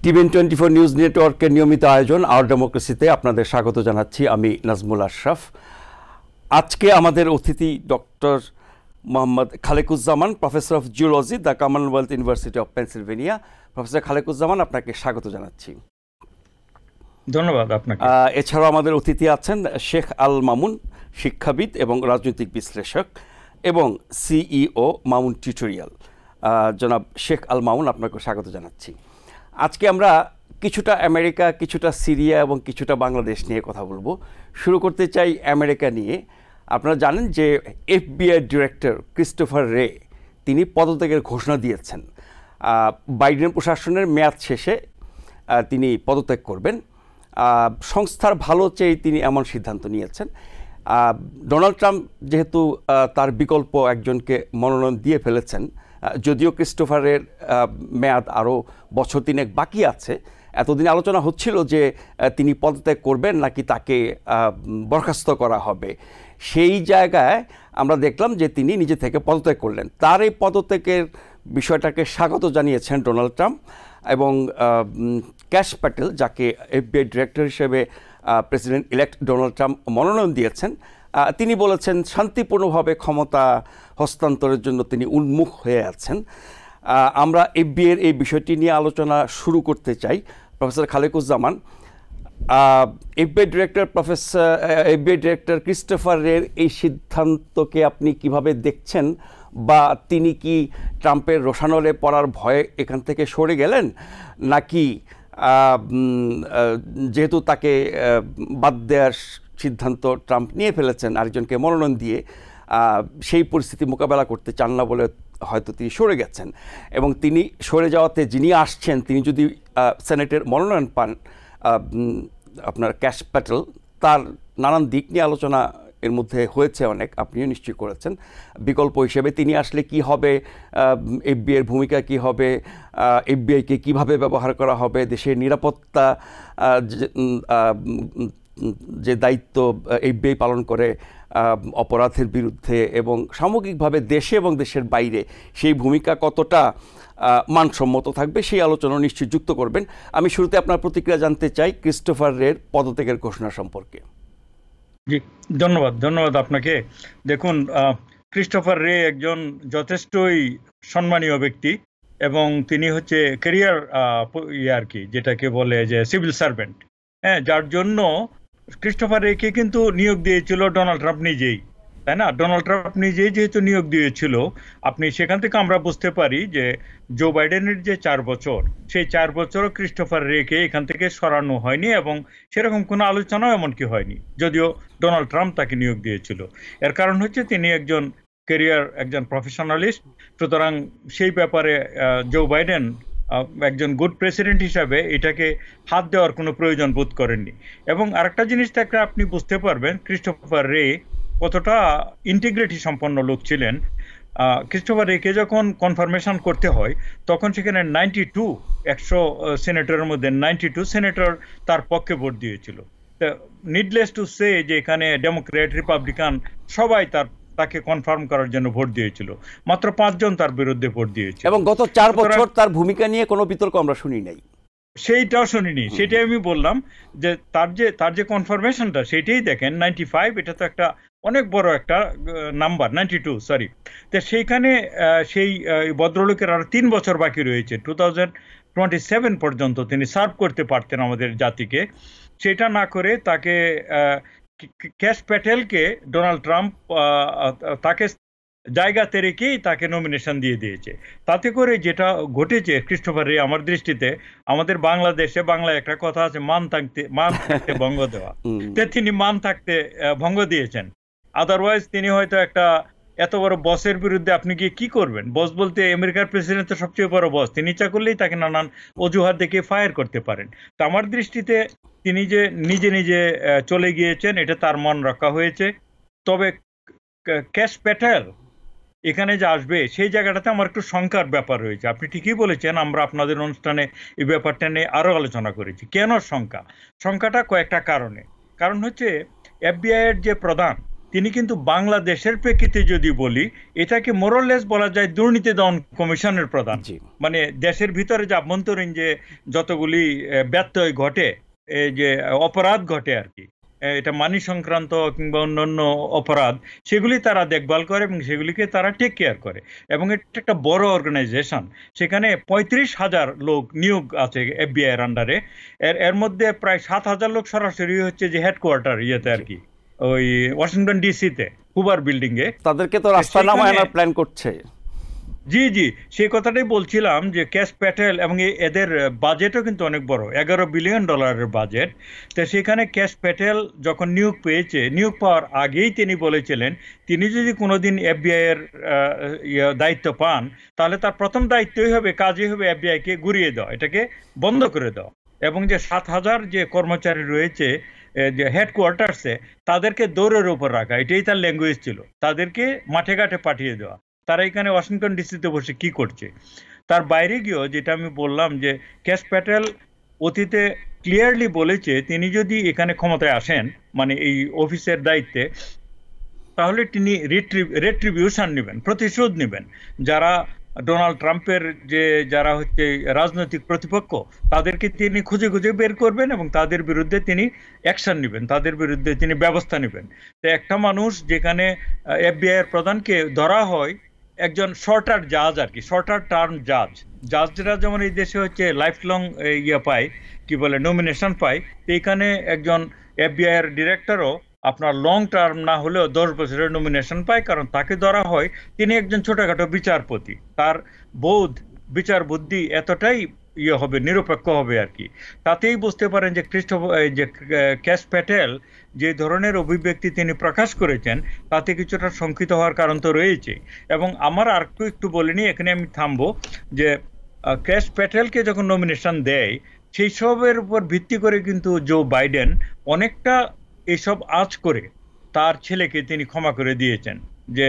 টিভিএন24 news নেটওয়ার্কের নিয়মিত আয়োজন আওয়ার ডেমোক্রেসিতে আপনাদের স্বাগত জানাচ্ছি। আমি নাজমুল আশরাফ। আজকে আমাদের অতিথি doctor Mohammad Khalequzzaman, professor of geology, the Commonwealth University of Pennsylvania. Professor Khalequzzaman, আপনাকে স্বাগত জানাচ্ছি। ধন্যবাদ আপনাকে। এছাড়াও আমাদের অতিথি আছেন শেখ আল মামুন, শিক্ষাবিদ এবং রাজনৈতিক বিশ্লেষক এবং সিইও মামুন টিউটোরিয়াল। জনাব শেখ আল মামুন, আপনাকে স্বাগত জানাচ্ছি। আজকে আমরা কিছুটা আমেরিকা, কিছুটা সিরিয়া এবং কিছুটা বাংলাদেশ নিয়ে কথা বলবো। শুরু করতে চাই আমেরিকা নিয়ে। আপনারা জানেন যে এফবিআই ডিরেক্টর ক্রিস্টোফার রে তিনি পদত্যাগের ঘোষণা দিয়েছেন। বাইডেন প্রশাসনের মেয়াদ শেষে তিনি পদত্যাগ করবেন। সংস্থার ভালো চেয়ে তিনি এমন সিদ্ধান্ত নিয়েছেন। ডোনাল্ড ট্রাম্প যেহেতু তার বিকল্প একজনকে মনোনয়ন দিয়ে ফেলেছেন, যদিও ক্রিস্টোফারের মেয়াদ আরও বছর তিনেক বাকি আছে, এতদিন আলোচনা হচ্ছিল যে তিনি পদত্যাগ করবেন নাকি তাকে বরখাস্ত করা হবে। সেই জায়গায় আমরা দেখলাম যে তিনি নিজে থেকে পদত্যাগ করলেন। তার এই পদত্যাগের বিষয়টাকে স্বাগত জানিয়েছেন ডোনাল্ড ট্রাম্প এবং ক্যাশ প্যাটেল, যাকে এফবিআই ডিরেক্টর হিসেবে প্রেসিডেন্ট ইলেক্ট ডোনাল্ড ট্রাম্প মনোনয়ন দিয়েছেন, তিনি বলেছেন শান্তিপূর্ণভাবে ক্ষমতা হস্তান্তরের জন্য তিনি উন্মুখ হয়ে আছেন। আমরা এফবিআইয়ের এই বিষয়টি নিয়ে আলোচনা শুরু করতে চাই। Professor Khalequzzaman, FBI director Christopher রের এই সিদ্ধান্তকে আপনি কিভাবে দেখছেন, বা তিনি কি ট্রাম্পের রোষানলে পড়ার ভয়ে এখান থেকে সরে গেলেন, নাকি যেহেতু তাকে বাদ দেওয়ার সিদ্ধান্ত ট্রাম্প নিয়ে ফেলেছেন আরেকজনকে মনোনয়ন দিয়ে, সেই পরিস্থিতি মোকাবেলা করতে চান না বলে হয়তো তিনি সরে গেছেন, এবং তিনি সরে যাওয়াতে যিনি আসছেন তিনি যদি সেনেটের মনোনয়ন পান, আপনার ক্যাশ প্যাটেল, তার নানান দিক নিয়ে আলোচনা এর মধ্যে হয়েছে অনেক, আপনিও নিশ্চয়ই করেছেন। বিকল্প হিসেবে তিনি আসলে কি হবে, এফবিআইয়ের ভূমিকা কি হবে, এফবিআইকে কিভাবে ব্যবহার করা হবে, দেশের নিরাপত্তা যে দায়িত্ব এফবিআই পালন করে অপরাধের বিরুদ্ধে এবং সামগ্রিকভাবে দেশে এবং দেশের বাইরে, সেই ভূমিকা কতটা মানসম্মত থাকবে, সেই আলোচনা নিশ্চয়ই যুক্ত করবেন। আমি শুরুতে আপনার প্রতিক্রিয়া জানতে চাই ক্রিস্টোফার রের পদত্যাগের ঘোষণা সম্পর্কে। জি, ধন্যবাদ আপনাকে। দেখুন, ক্রিস্টোফার রে একজন যথেষ্টই সম্মানীয় ব্যক্তি এবং তিনি হচ্ছে ক্যারিয়ার আর কি, যেটাকে বলে যে সিভিল সার্ভেন্ট। হ্যাঁ, যার জন্য ক্রিস্টোফার রেকে কিন্তু নিয়োগ দিয়েছিল ডোনাল্ড ট্রাম্প নিজেই, তাই না? ডোনাল্ড ট্রাম্প নিজেই যেহেতু নিয়োগ দিয়েছিল, আপনি সেখান থেকে আমরা বুঝতে পারি যে জো বাইডেনের যে 4 বছর, সেই 4 বছরও ক্রিস্টোফার রেকে এখান থেকে সরানো হয়নি এবং সেরকম কোনো আলোচনাও এমনকি হয়নি, যদিও ডোনাল্ড ট্রাম্প তাকে নিয়োগ দিয়েছিল। এর কারণ হচ্ছে তিনি একজন একজন প্রফেশনালিস্ট। সুতরাং সেই ব্যাপারে জো বাইডেন একজন গুড প্রেসিডেন্ট হিসাবে এটাকে হাত দেওয়ার কোনো প্রয়োজন বোধ করেননি। এবং আরেকটা জিনিস থেকে আপনি বুঝতে পারবেন ক্রিস্টোফার রে কতটা ইন্টিগ্রিটি সম্পন্ন লোক ছিলেন। ক্রিস্টোফার রেকে যখন কনফার্মেশন করতে হয়, তখন সেখানে 100 সেনেটরের মধ্যে 92 সেনেটর তার পক্ষে ভোট দিয়েছিল। নিডলেস টু সে যে এখানে ডেমোক্রেট, রিপাবলিকান সবাই তাকে কনফার্ম করার জন্য ভোট দিয়েছিল, মাত্র 5 জন তার বিরুদ্ধে ভোট দিয়েছিল। এবং গত 4 বছর তার ভূমিকা নিয়ে কোনো বিতর্ক আমরা শুনি নাই। সেইটাও শুনিনি, সেটাই আমি বললাম যে তার যে কনফার্মেশনটা সেটাই দেখেন 95, এটা তো একটা অনেক বড় একটা নাম্বার, 92 সরি। তো সেইখানে সেই ভদ্রলোকের আরো 3 বছর বাকি রয়েছে, 2027 পর্যন্ত তিনি সার্ভ করতে পারতেন আমাদের জাতিকে। সেটা না করে তাকে ক্যাশ প্যাটেলকে ডোনাল্ড ট্রাম্প তাকে জায়গাতে রেখেই তাকে নমিনেশন দিয়ে দিয়েছে। তাতে করে যেটা ঘটেছে ক্রিস্টোফার রে, আমার দৃষ্টিতে, আমাদের বাংলায় একটা কথা আছে, মান থাকতে ভঙ্গ দেওয়া। তিনি মান থাকতে ভঙ্গ দিয়েছেন। আদারওয়াইজ তিনি হয়তো একটা এত বড় বসের বিরুদ্ধে আপনি গিয়ে কি করবেন? বস বলতে আমেরিকার প্রেসিডেন্ট তো সবচেয়ে বড় বস, তিনি ইচ্ছা করলেই তাকে নানান অজুহাত দেখিয়ে ফায়ার করতে পারেন। তো আমার দৃষ্টিতে তিনি যে নিজে চলে গিয়েছেন, এটা তার মন রক্ষা হয়েছে। তবে ক্যাশ প্যাটেল এখানে যে আসবে, সেই জায়গাটাতে আমার একটু শঙ্কার ব্যাপার রয়েছে। আপনি ঠিকই বলেছেন, আমরা আপনাদের অনুষ্ঠানে এই ব্যাপারটা নিয়ে আরো আলোচনা করেছি। কেন শঙ্কাটা কয়েকটা কারণ হচ্ছে এফবিআই এর যে প্রধান, তিনি কিন্তু বাংলাদেশের প্রেক্ষিতে যদি বলি, এটাকে মোরলেস বলা যায় দুর্নীতি দমন কমিশনের প্রধান। মানে দেশের ভিতরে যে আভ্যন্তরীণ যে যতগুলি ব্যত্যয় ঘটে, এই যে অপরাধ ঘটে আর কি, এটা মানি সংক্রান্ত কিংবা অন্যান্য অপরাধ, সেগুলি তারা দেখভাল করে এবং সেগুলিকে তারা টেক কেয়ার করে। এবং এটা একটা বড় অর্গানাইজেশন, সেখানে 35,000 লোক নিয়োগ আছে FBI এর আন্ডারে। এর মধ্যে প্রায় 7,000 লোক সরাসরি হচ্ছে যে হেডকোয়ার্টার ইয়েতে আর কি, ওই ওয়াশিংটন ডিসিতে হুবার বিল্ডিং এ। তাদেরকে তো রাস্তা নামায় আনার প্ল্যান করছে। জি জি, সেই কথাটাই বলছিলাম যে ক্যাশ প্যাটেল এবং এদের বাজেটও কিন্তু অনেক বড়, $11 বিলিয়ন বাজেট। তো সেখানে ক্যাশ প্যাটেল যখন নিয়োগ পেয়েছে, নিয়োগ পাওয়ার আগেই তিনি বলেছিলেন তিনি যদি কোনোদিন FBI এর দায়িত্ব পান, তাহলে তার প্রথম দায়িত্বই হবে, কাজই হবে FBI কে ঘুরিয়ে দেওয়া, এটাকে বন্ধ করে দেওয়া। এবং যে 7,000 যে কর্মচারী রয়েছে যে হেডকোয়ার্টার্সে, তাদেরকে দৌড়ের উপর রাখা, এটাই তার ল্যাঙ্গুয়েজ ছিল, তাদেরকে মাঠে ঘাটে পাঠিয়ে দেওয়া। তারা এখানে ওয়াশিংটন ডিসিতে বসে কি করছে? তার বাইরে গিয়েও যেটা আমি বললাম যে ক্যাশ প্যাটেল অতীতে ক্লিয়ারলি বলেছে তিনি যদি এখানে ক্ষমতায় আসেন, মানে এই অফিসের দায়িত্বে, তাহলে তিনি রেট্রিবিউশন নেবেন, প্রতিশোধ নেবেন। যারা ডোনাল্ড ট্রাম্পের যে যারা হচ্ছে রাজনৈতিক প্রতিপক্ষ, তাদেরকে তিনি খুঁজে খুঁজে বের করবেন এবং তাদের বিরুদ্ধে তিনি অ্যাকশন নেবেন, তাদের বিরুদ্ধে তিনি ব্যবস্থা নেবেন। তো একটা মানুষ যেখানে FBI এর প্রধানকে ধরা হয়, একজন শর্টার জাজ আর কি, শর্টার টার্ম জাজরা যেমন এই দেশে হচ্ছে লাইফ লং পায়, কি বলে, নমিনেশন পায়, তো এখানে একজন FBI এর ডিরেক্টরও আপনার লং টার্ম না হলেও 10 বছরের নমিনেশন পায়, কারণ তাকে ধরা হয় তিনি একজন ছোটখাটো বিচারপতি, তার বিচার বুদ্ধি এতটাই হবে, নিরপেক্ষ হবে আর কি। তাতেই বুঝতে পারেন যে ক্যাশ প্যাটেল যে ধরনের অভিব্যক্তি তিনি প্রকাশ করেছেন, তাতে কিছুটা শঙ্কিত হওয়ার কারণ তো রয়েছে। এবং আমার আর একটু বলিনি, এখানে আমি থামবো, যে ক্যাশ প্যাটেলকে যখন নমিনেশন দেয়, সেই সবের উপর ভিত্তি করে কিন্তু জো বাইডেন অনেকটা এসব আঁচ করে তার ছেলেকে তিনি ক্ষমা করে দিয়েছেন। যে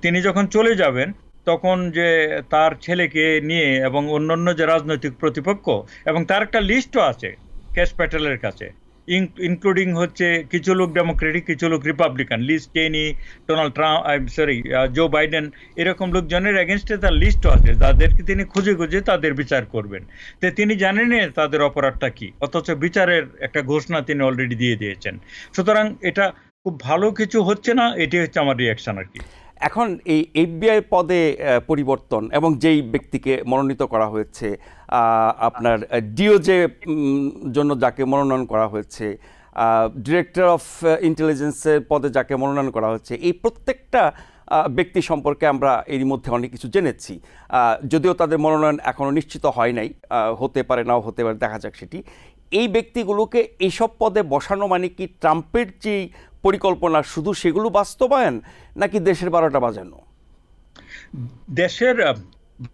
তিনি যখন চলে যাবেন, তখন যে তার ছেলেকে নিয়ে এবং অন্যান্য যে রাজনৈতিক প্রতিপক্ষ, এবং তার একটা লিস্টও আছে ক্যাশ প্যাটেলের কাছে, ইনক্লুডিং হচ্ছে কিছু লোক ডেমোক্রেটিক, কিছু লোক রিপাবলিকান, লিজ চেনি, ডোনাল্ড ট্রাম্প, জো বাইডেন, এরকম লোকজনের এগেনস্টে তার লিস্টও আছে, যাদেরকে তিনি খুঁজে খুঁজে তাদের বিচার করবেন। তো তিনি জানেন তাদের অপরাধটা কি, অথচ বিচারের একটা ঘোষণা তিনি অলরেডি দিয়ে দিয়েছেন। সুতরাং এটা খুব ভালো কিছু হচ্ছে না, এটি হচ্ছে আমার রিয়াকশন আর কি। এখন এই FBI পদে পরিবর্তন এবং যেই ব্যক্তিকে মনোনীত করা হয়েছে, আপনার DOJ জন্য যাকে মনোনয়ন করা হয়েছে, ডিরেক্টর অফ ইন্টেলিজেন্সের পদে যাকে মনোনয়ন করা হয়েছে, এই প্রত্যেকটা ব্যক্তি সম্পর্কে আমরা এর মধ্যে অনেক কিছু জেনেছি, যদিও তাদের মনোনয়ন এখনও নিশ্চিত হয় নাই, হতে পারে নাও হতে পারে, দেখা যাক সেটি। এই ব্যক্তিগুলোকে এইসব পদে বসানো মানে কি ট্রাম্পের যেই পরিকল্পনা শুধু সেগুলো বাস্তবায়ন, নাকি দেশের 12টা বাজানো?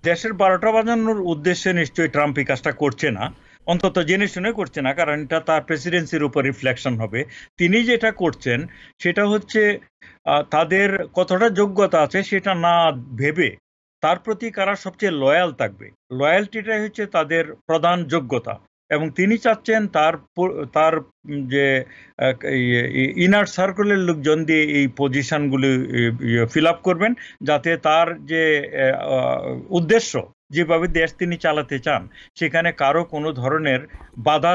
দেশের 12টা বাজানোর উদ্দেশ্যে নিশ্চয়ই ট্রাম্প এই কাজটা করছে না, অন্তত জেনে শুনে করছে না, কারণ এটা তার প্রেসিডেন্সির উপর রিফ্লেকশন হবে। তিনি যেটা করছেন সেটা হচ্ছে তাদের কতটা যোগ্যতা আছে সেটা না ভেবে তার প্রতি কারা সবচেয়ে লয়াল থাকবে, লয়ালটিটাই হচ্ছে তাদের প্রধান যোগ্যতা। এবং তিনি চাচ্ছেন তার যে ইনার সার্কেলের লোকজন দিয়ে এই পজিশনগুলি ফিল আপ করবেন, যাতে তার যে উদ্দেশ্য, যেভাবে দেশ তিনি চালাতে চান, সেখানে কারো কোনো ধরনের বাধা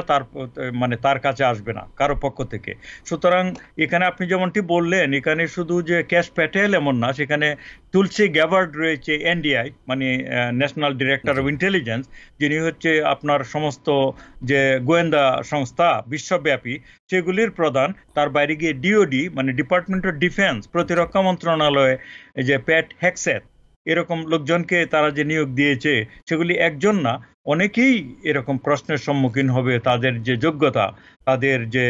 তার কাছে আসবে না কারো পক্ষ থেকে। সুতরাং এখানে আপনি যেমনটি বললেন, এখানে শুধু যে ক্যাশ প্যাটেল এমন না, সেখানে তুলসি গ্যাবার্ড রয়েছে, NDI মানে ন্যাশনাল ডিরেক্টর অফ ইন্টেলিজেন্স, যিনি হচ্ছে আপনার সমস্ত যে গোয়েন্দা সংস্থা বিশ্বব্যাপী সেগুলির প্রধান। তার বাইরে গিয়ে DOD মানে ডিপার্টমেন্ট অফ ডিফেন্স, প্রতিরক্ষা মন্ত্রণালয়ে যে প্যাট হেক্সেথ, এরকম লোকজনকে তারা যে নিয়োগ দিয়েছে, সেগুলি একজন না, অনেকেই এরকম প্রশ্নের সম্মুখীন হবে, তাদের যে যোগ্যতা, তাদের যে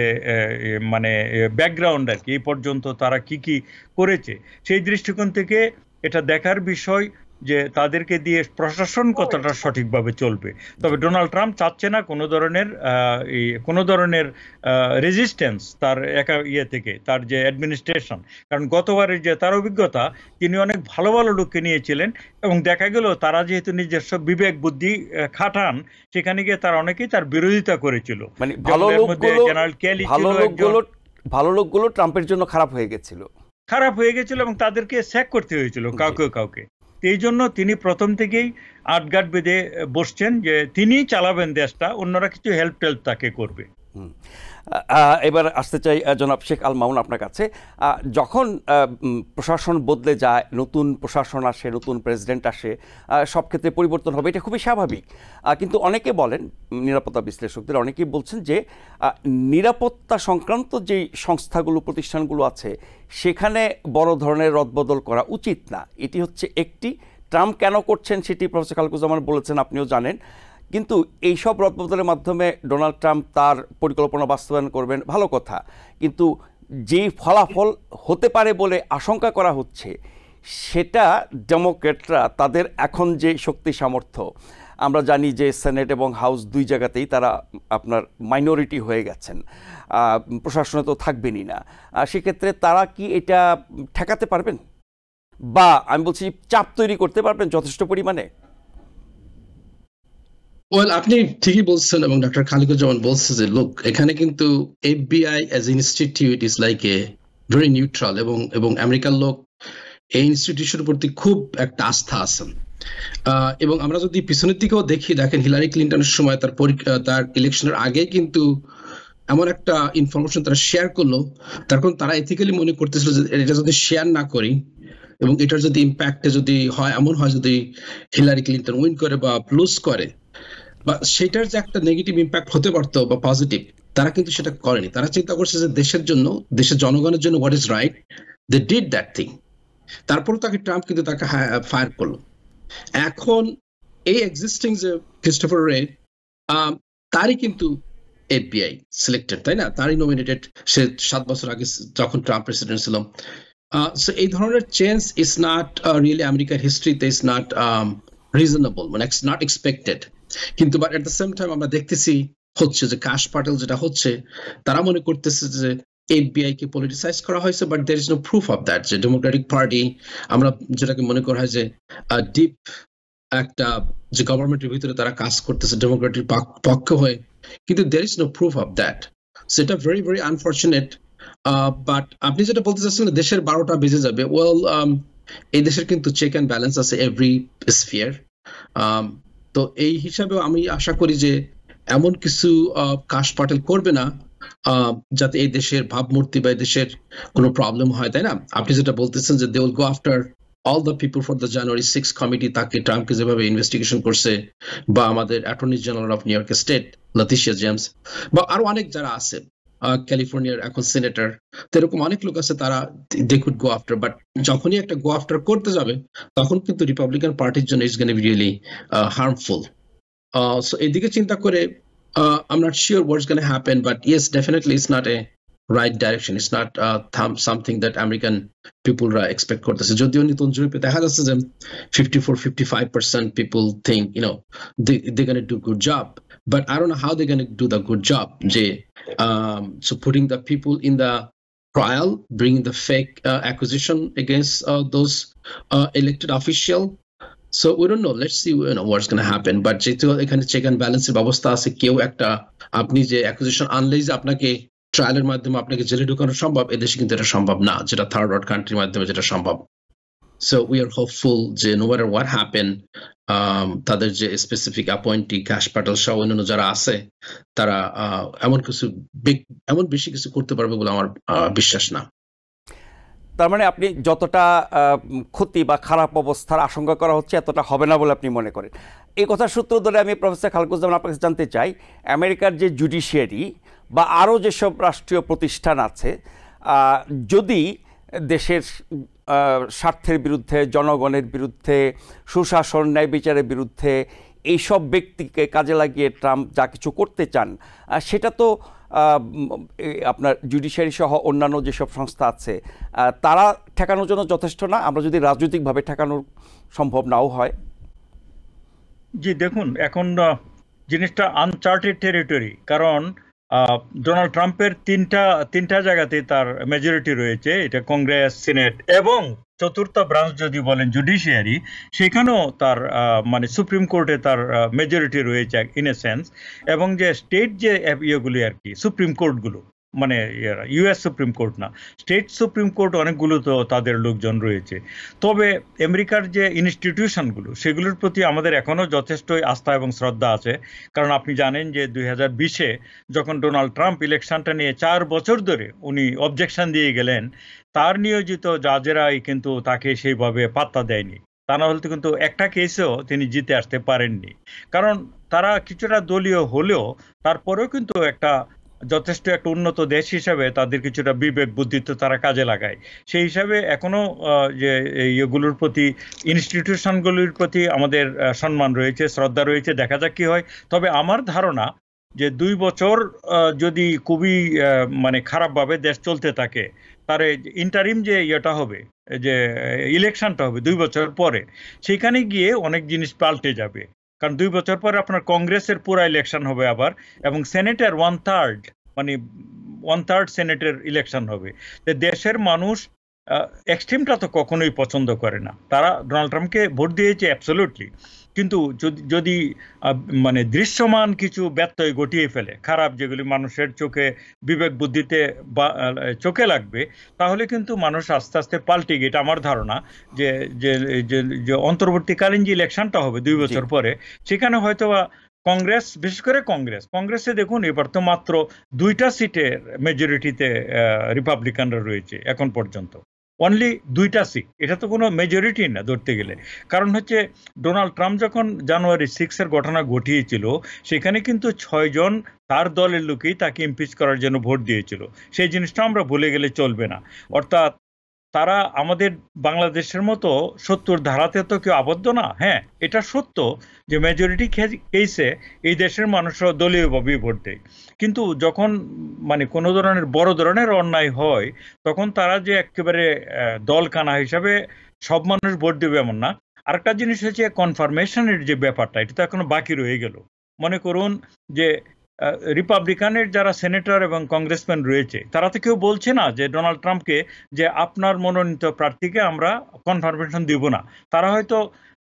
মানে ব্যাকগ্রাউন্ড আর কি, এই পর্যন্ত তারা কি কি করেছে, সেই দৃষ্টিকোণ থেকে এটা দেখার বিষয় যে তাদেরকে দিয়ে প্রশাসন কতটা সঠিকভাবে চলবে। তবে ডোনাল্ড ট্রাম্প চাচ্ছে না কোনো ধরনের রেজিস্ট্যান্স তার থেকে, তার যে অ্যাডমিনিস্ট্রেশন, কারণ গতবারের যে তার অভিজ্ঞতা, তিনি অনেক ভালো ভালো লোককে নিয়েছিলেন এবং দেখা গেল তারা যেহেতু নিজস্ব বিবেক বুদ্ধি খাটান, সেখানে গিয়ে তারা অনেকেই তার বিরোধিতা করেছিল। মানে ভালো লোকগুলো ভালো লোকগুলো ট্রাম্পের জন্য খারাপ হয়ে গেছিল এবং তাদেরকে স্যাক করতে হয়েছিল কাউকে। এই জন্য তিনি প্রথম থেকেই আটঘাট বেঁধে বসছেন যে তিনি চালাবেন দেশটা, অন্যরা কিছু হেল্প টেল্প তাকে করবে। এবার আসতে চাই জনাব শেখ আল মামুন আপনার কাছে। যখন প্রশাসন বদলে যায়, নতুন প্রশাসন আসে, নতুন প্রেসিডেন্ট আসে, সব ক্ষেত্রে পরিবর্তন হবে, এটা খুবই স্বাভাবিক। কিন্তু অনেকে বলেন, নিরাপত্তা বিশ্লেষকদের অনেকেই বলছেন যে নিরাপত্তা সংক্রান্ত যে সংস্থাগুলো, প্রতিষ্ঠানগুলো আছে, সেখানে বড় ধরনের রদবদল করা উচিত না। এটি হচ্ছে একটি। ট্রাম্প কেন করছেন সেটি প্রফেসর খালেকুজ্জামান বলেছেন, আপনিও জানেন। কিন্তু এইসব রদবদলের মাধ্যমে ডোনাল্ড ট্রাম্প তার পরিকল্পনা বাস্তবায়ন করবেন, ভালো কথা। কিন্তু যেই ফলাফল হতে পারে বলে আশঙ্কা করা হচ্ছে, সেটা ডেমোক্র্যাটরা তাদের এখন যে শক্তি সামর্থ্য, আমরা জানি যে সেনেট এবং হাউস দুই জায়গাতেই তারা আপনার মাইনরিটি হয়ে গেছেন, প্রশাসনে তো থাকবেনই না। সেক্ষেত্রে তারা কি এটা ঠেকাতে পারবেন, বা আমি বলছি চাপ তৈরি করতে পারবেন যথেষ্ট পরিমাণে? ওয়েল, আপনি ঠিকই বলছেন এবং ডক্টর খালিকুজ্জামান বলছে যে লুক, এখানে কিন্তু FBI as institute is like a very neutral, এবং আমেরিকার লোক এই ইনস্টিটিউশনের প্রতি খুব একটা আস্থা আছেন। এবং আমরা যদি পিছনের দিকেও দেখেন হিলারি ক্লিন্টনের সময় তার ইলেকশনের আগে কিন্তু এমন একটা ইনফরমেশন তারা শেয়ার করলো, তখন তারা এথিক্যালি মনে করতেছিল যে এটা যদি শেয়ার না করি এবং এটার যদি ইম্প্যাক্টে যদি হয়, এমন হয় যদি হিলারি ক্লিন্টন উইন করে বা লুজ করে, বা সেটার যে একটা নেগেটিভ ইম্প্যাক্ট হতে পারতো বা পজিটিভ, তারা কিন্তু সেটা করেনি। তারা চিন্তা করছে যে দেশের জন্য, দেশের জনগণের জন্য what is right, they did that thing. তারপর তাকে ট্রাম্প কিন্তু তাকে ফায়ার করলো। এখন এই এক্সিস্টিং যে ক্রিস্টোফার রে, তারই কিন্তু এফবিআই সিলেক্টেড, তাই না? তারই নমিনেটেড, সে 7 বছর আগে যখন ট্রাম্প প্রেসিডেন্ট ছিল। সো এই ধরনের চেঞ্জ ইজ নট রিয়েলি আমেরিকার হিস্ট্রিতে ইজ নট রিজনেবল, মানে নট এক্সপেক্টেড। কিন্তু but at the same time আমরা দেখতেছি হচ্ছে যে কাশ পাটেল যেটা হচ্ছে, তারা মনে করতেছে যে এফবিআই কে পলিটিসাইজ করা হয়েছে, but there is no proof of that. যে ডেমোক্রেটিক পার্টি, আমরা যেটাকে মনে করা হয় যে ডিপ একটা যে গভর্নমেন্টের ভিতরে তারা কাজ করতেছে ডেমোক্রেটিক পক্ষ হয়ে, কিন্তু there is no proof of that. So এটা ভেরি ভেরি আনফর্চুনেট। বাট আপনি যেটা বলতে চাচ্ছেন দেশের 12টা বেজে যাবে, ওয়েল, এই দেশের কিন্তু চেক অ্যান্ড ব্যালেন্স আছে এভরি স্ফিয়ার। তো এই হিসাবে আমি আশা করি যে এমন কিছু কাশ পাটেল করবে না যাতে এই দেশের ভাবমূর্তি বা এই দেশের কোনো প্রবলেম হয়, তাই না? আপনি যেটা বলতেছেন যে they will go after all the people for the January 6 committee, তাকে ট্রাম্পকে যেভাবে ইনভেস্টিগেশন করছে, বা আমাদের attorney general of New York state Letitia James, বা আরো অনেক যারা আছে, ক্যালিফোর্নিয়ার এখন সিনেটর, এরকম অনেক লোক আছে, তারা they could go after. But যখনই একটা গো আফটার করতে যাবে, তখন কিন্তু রিপাবলিকান পার্টির জন্য it's gonna be really harmful. So এদিকে চিন্তা করে I'm not sure what's going to happen, but yes, definitely it's not a right direction. It's not something that American people expect করতেছে। যদিও নতুন জরিপে দেখা যাচ্ছে যে 54-55% people think, you know, they're going to do good job, but I don't know how they're going to do the good job. So putting the people in the trial, bringing the fake accusation against those elected official. So we don't know. Let's see, you know, what's going to happen. But যেহেতু এখানে check and ব্যালেন্সের ব্যবস্থা আছে, কেউ একটা আপনি যে acquisition আনলেই যে আপনাকে ট্রায়ালের মাধ্যমে আপনাকে জেলে ঢোকানো সম্ভব, এদেশে কিন্তু এটা সম্ভব না, যেটা থার্ড ওয়ার্ল্ড কান্ট্রির মাধ্যমে যেটা সম্ভব। সো উই আর হোপফুল যে নো ম্যাটার হোয়াট হ্যাপেন, তাদের যে স্পেসিফিক অ্যাপয়েন্টি কাশ পাটেল সহ অন্যান্য যারা আছে, তারা এমন বেশি কিছু করতে পারবে বলে আমার বিশ্বাস না। তার মানে আপনি যতটা ক্ষতি বা খারাপ অবস্থার আশঙ্কা করা হচ্ছে, এতটা হবে না বলে আপনি মনে করেন। এই কথার সূত্র ধরে আমি প্রফেসর খালেকুজ্জামান আপনার কাছে জানতে চাই, আমেরিকার যে জুডিশিয়ারি বা আরও যেসব রাষ্ট্রীয় প্রতিষ্ঠান আছে, যদি দেশের স্বার্থের বিরুদ্ধে, জনগণের বিরুদ্ধে, সুশাসন, ন্যায় বিচারের বিরুদ্ধে এইসব ব্যক্তিকে কাজে লাগিয়ে ট্রাম্প যা কিছু করতে চান, সেটা তো আপনার জুডিশিয়ারি সহ অন্যান্য যেসব সংস্থা আছে, তারা ঠেকানোর জন্য যথেষ্ট না, আমরা যদি রাজনৈতিকভাবে ঠেকানো সম্ভব নাও হয়। জি দেখুন, এখন জিনিসটা আনচার্টেড টেরিটরি, কারণ ডোনাল্ড ট্রাম্পের তিনটা জায়গাতে তার মেজরিটি রয়েছে, এটা কংগ্রেস, সিনেট এবং চতুর্থ ব্রাঞ্চ যদি বলেন জুডিশিয়ারি, সেখানেও তার মানে সুপ্রিম কোর্টে তার মেজরিটি রয়েছে ইন এ সেন্স, এবং যে স্টেট যে ইয়েগুলি আর কি সুপ্রিম কোর্টগুলো, মানে ইউএস সুপ্রিম কোর্ট না, স্টেট সুপ্রিম কোর্ট অনেকগুলো তো তাদের লোকজন রয়েছে। তবে আমেরিকার যে ইনস্টিটিউশনগুলো সেগুলোর প্রতি আমাদের এখনো যথেষ্ট আস্থা এবং শ্রদ্ধা আছে। কারণ আপনি জানেন যে 2020-এ যখন ডোনাল্ড ট্রাম্প ইলেকশনটা নিয়ে 4 বছর ধরে উনি অবজেকশন দিয়ে গেলেন, তার নিয়োজিত জাজেরাই কিন্তু তাকে সেইভাবে পাত্তা দেয়নি। তা না হলে কিন্তু একটা কেসেও তিনি জিতে আসতে পারেননি। কারণ তারা কিছুটা দলীয় হলেও তারপরেও কিন্তু যথেষ্ট একটা উন্নত দেশ হিসাবে তাদের কিছুটা বিবেক বুদ্ধি তো তারা কাজে লাগায়। সেই হিসাবে এখনো যে এগুলোর প্রতি, ইনস্টিটিউশনগুলির প্রতি আমাদের সম্মান রয়েছে, শ্রদ্ধা রয়েছে। দেখা যাক কি হয়। তবে আমার ধারণা যে 2 বছর যদি খুবই মানে খারাপভাবে দেশ চলতে থাকে, তার ইন্টারিম যে ইয়েটা হবে, যে ইলেকশনটা হবে 2 বছর পরে, সেখানে গিয়ে অনেক জিনিস পাল্টে যাবে। কারণ 2 বছর পরে আপনার কংগ্রেসের পুরো ইলেকশন হবে আবার, এবং সেনেটের 1/3, মানে 1/3 সেনেটের ইলেকশন হবে। তো দেশের মানুষ এক্সট্রিমটা তো কখনোই পছন্দ করে না। তারা ডোনাল্ড ট্রাম্পকে ভোট দিয়েছে অ্যাবসলিউটলি, কিন্তু যদি মানে দৃশ্যমান কিছু ব্যত্যয় ঘটিয়ে ফেলে, খারাপ যেগুলি মানুষের চোখে, বিবেক বুদ্ধিতে চোখে লাগবে, তাহলে কিন্তু মানুষ আস্তে আস্তে পাল্টে গিয়ে, এটা আমার ধারণা, যে যে অন্তর্বর্তীকালীন যে ইলেকশনটা হবে 2 বছর পরে, সেখানে হয়তোবা কংগ্রেস, বিশেষ করে কংগ্রেসে দেখুন এবার তো মাত্র 2টা সিটের মেজরিটিতে রিপাবলিকানরা রয়েছে এখন পর্যন্ত, অনলি 2টা সিট। এটা তো কোনো মেজরিটি না ধরতে গেলে। কারণ হচ্ছে ডোনাল্ড ট্রাম্প যখন জানুয়ারি 6-এর ঘটনা ঘটিয়েছিল, সেখানে কিন্তু 6 জন তার দলের লোকেই তাকে ইমপিচ করার জন্য ভোট দিয়েছিল। সেই জিনিসটা আমরা ভুলে গেলে চলবে না। অর্থাৎ তারা আমাদের বাংলাদেশের মতো 70 ধারাতে তো কেউ আবদ্ধ না। হ্যাঁ, এটা সত্য যে মেজরিটি কেসে এই দেশের মানুষরা দলীয়ভাবে ভোট দেয়, কিন্তু যখন মানে কোনো বড় ধরনের অন্যায় হয়, তখন তারা যে একেবারে দলকানা হিসাবে সব মানুষ ভোট দেবে এমন না। আরেকটা জিনিস হচ্ছে কনফার্মেশনের যে ব্যাপারটা, এটা তো এখনো বাকি রয়ে গেল। মনে করুন যে রিপাবলিকানের যারা সেনেটর এবং কংগ্রেসম্যান রয়েছে, তারা তো কেউ বলছে না যে ডোনাল্ড ট্রাম্পকে যে আপনার মনোনীত প্রার্থীকে আমরা কনফার্মেশন দিব না। তারা হয়তো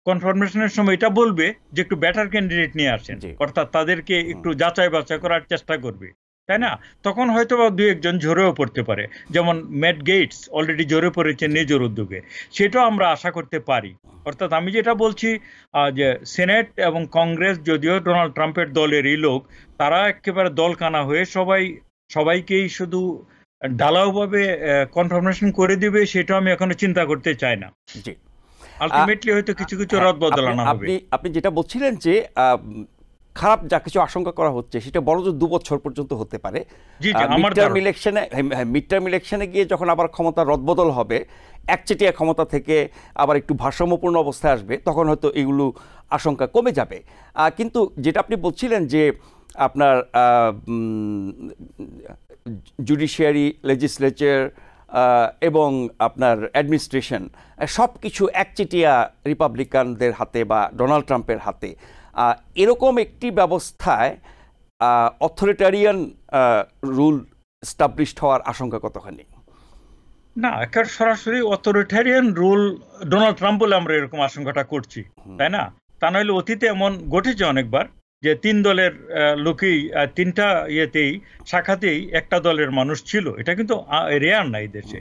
কনফার্মেশনের সময় এটা বলবে যে একটু বেটার ক্যান্ডিডেট নিয়ে আসেন, অর্থাৎ তাদেরকে একটু যাচাই বাছাই করার চেষ্টা করবে, তাই না? তখন হয়তো বা 2-1 জন ঝরেও পড়তে পারে, যেমন ম্যাট গেটস অলরেডি ঝরে পড়েছে নিজের উদ্যোগে। সেটাও আমরা আশা করতে পারি। অর্থাৎ আমি যেটা বলছি, যে সেনেট এবং কংগ্রেস যদিও ডোনাল্ড ট্রাম্পের দলেরই লোক, তারা একেবারে দলকানা হয়ে সবাইকেই শুধু ঢালাওভাবে কনফার্মেশন করে দিবে, সেটা আমি এখনো চিন্তা করতে চাই না। জি, আলটিমেটলি হয়তো কিছু রদবদল আনা হবে। আপনি যেটা বলছিলেন যে খারাপ যা কিছু আশঙ্কা করা হচ্ছে, সেটা বড়জোর 2 বছর পর্যন্ত হতে পারে। মিড টার্ম ইলেকশনে গিয়ে যখন আবার ক্ষমতা রদবদল হবে, একচেটিয়া ক্ষমতা থেকে আবার একটু ভারসাম্যপূর্ণ অবস্থায় আসবে, তখন হয়তো এগুলো আশঙ্কা কমে যাবে। কিন্তু যেটা আপনি বলছিলেন যে আপনার জুডিশিয়ারি, লেজিসলেচার এবং আপনার অ্যাডমিনিস্ট্রেশন সব কিছু একচেটিয়া রিপাবলিকানদের হাতে বা ডোনাল্ড ট্রাম্পের হাতে, এরকম একটি ব্যবস্থায় অথরিটারিয়ান রুল স্টাবলিশড হওয়ার আশঙ্কা কতখানি? না, একেবারে সরাসরি অথরিটারিয়ান রুল ডোনাল্ড ট্রাম্প বলে আমরা এরকম আশঙ্কাটা করছি, তাই না? তা নইলে অতীতে এমন ঘটেছে অনেকবার যে 3 দলের লোকেই 3টা ইয়েতেই, শাখাতেই একটা দলের মানুষ ছিল। এটা কিন্তু রেয়ার না এই দেশে।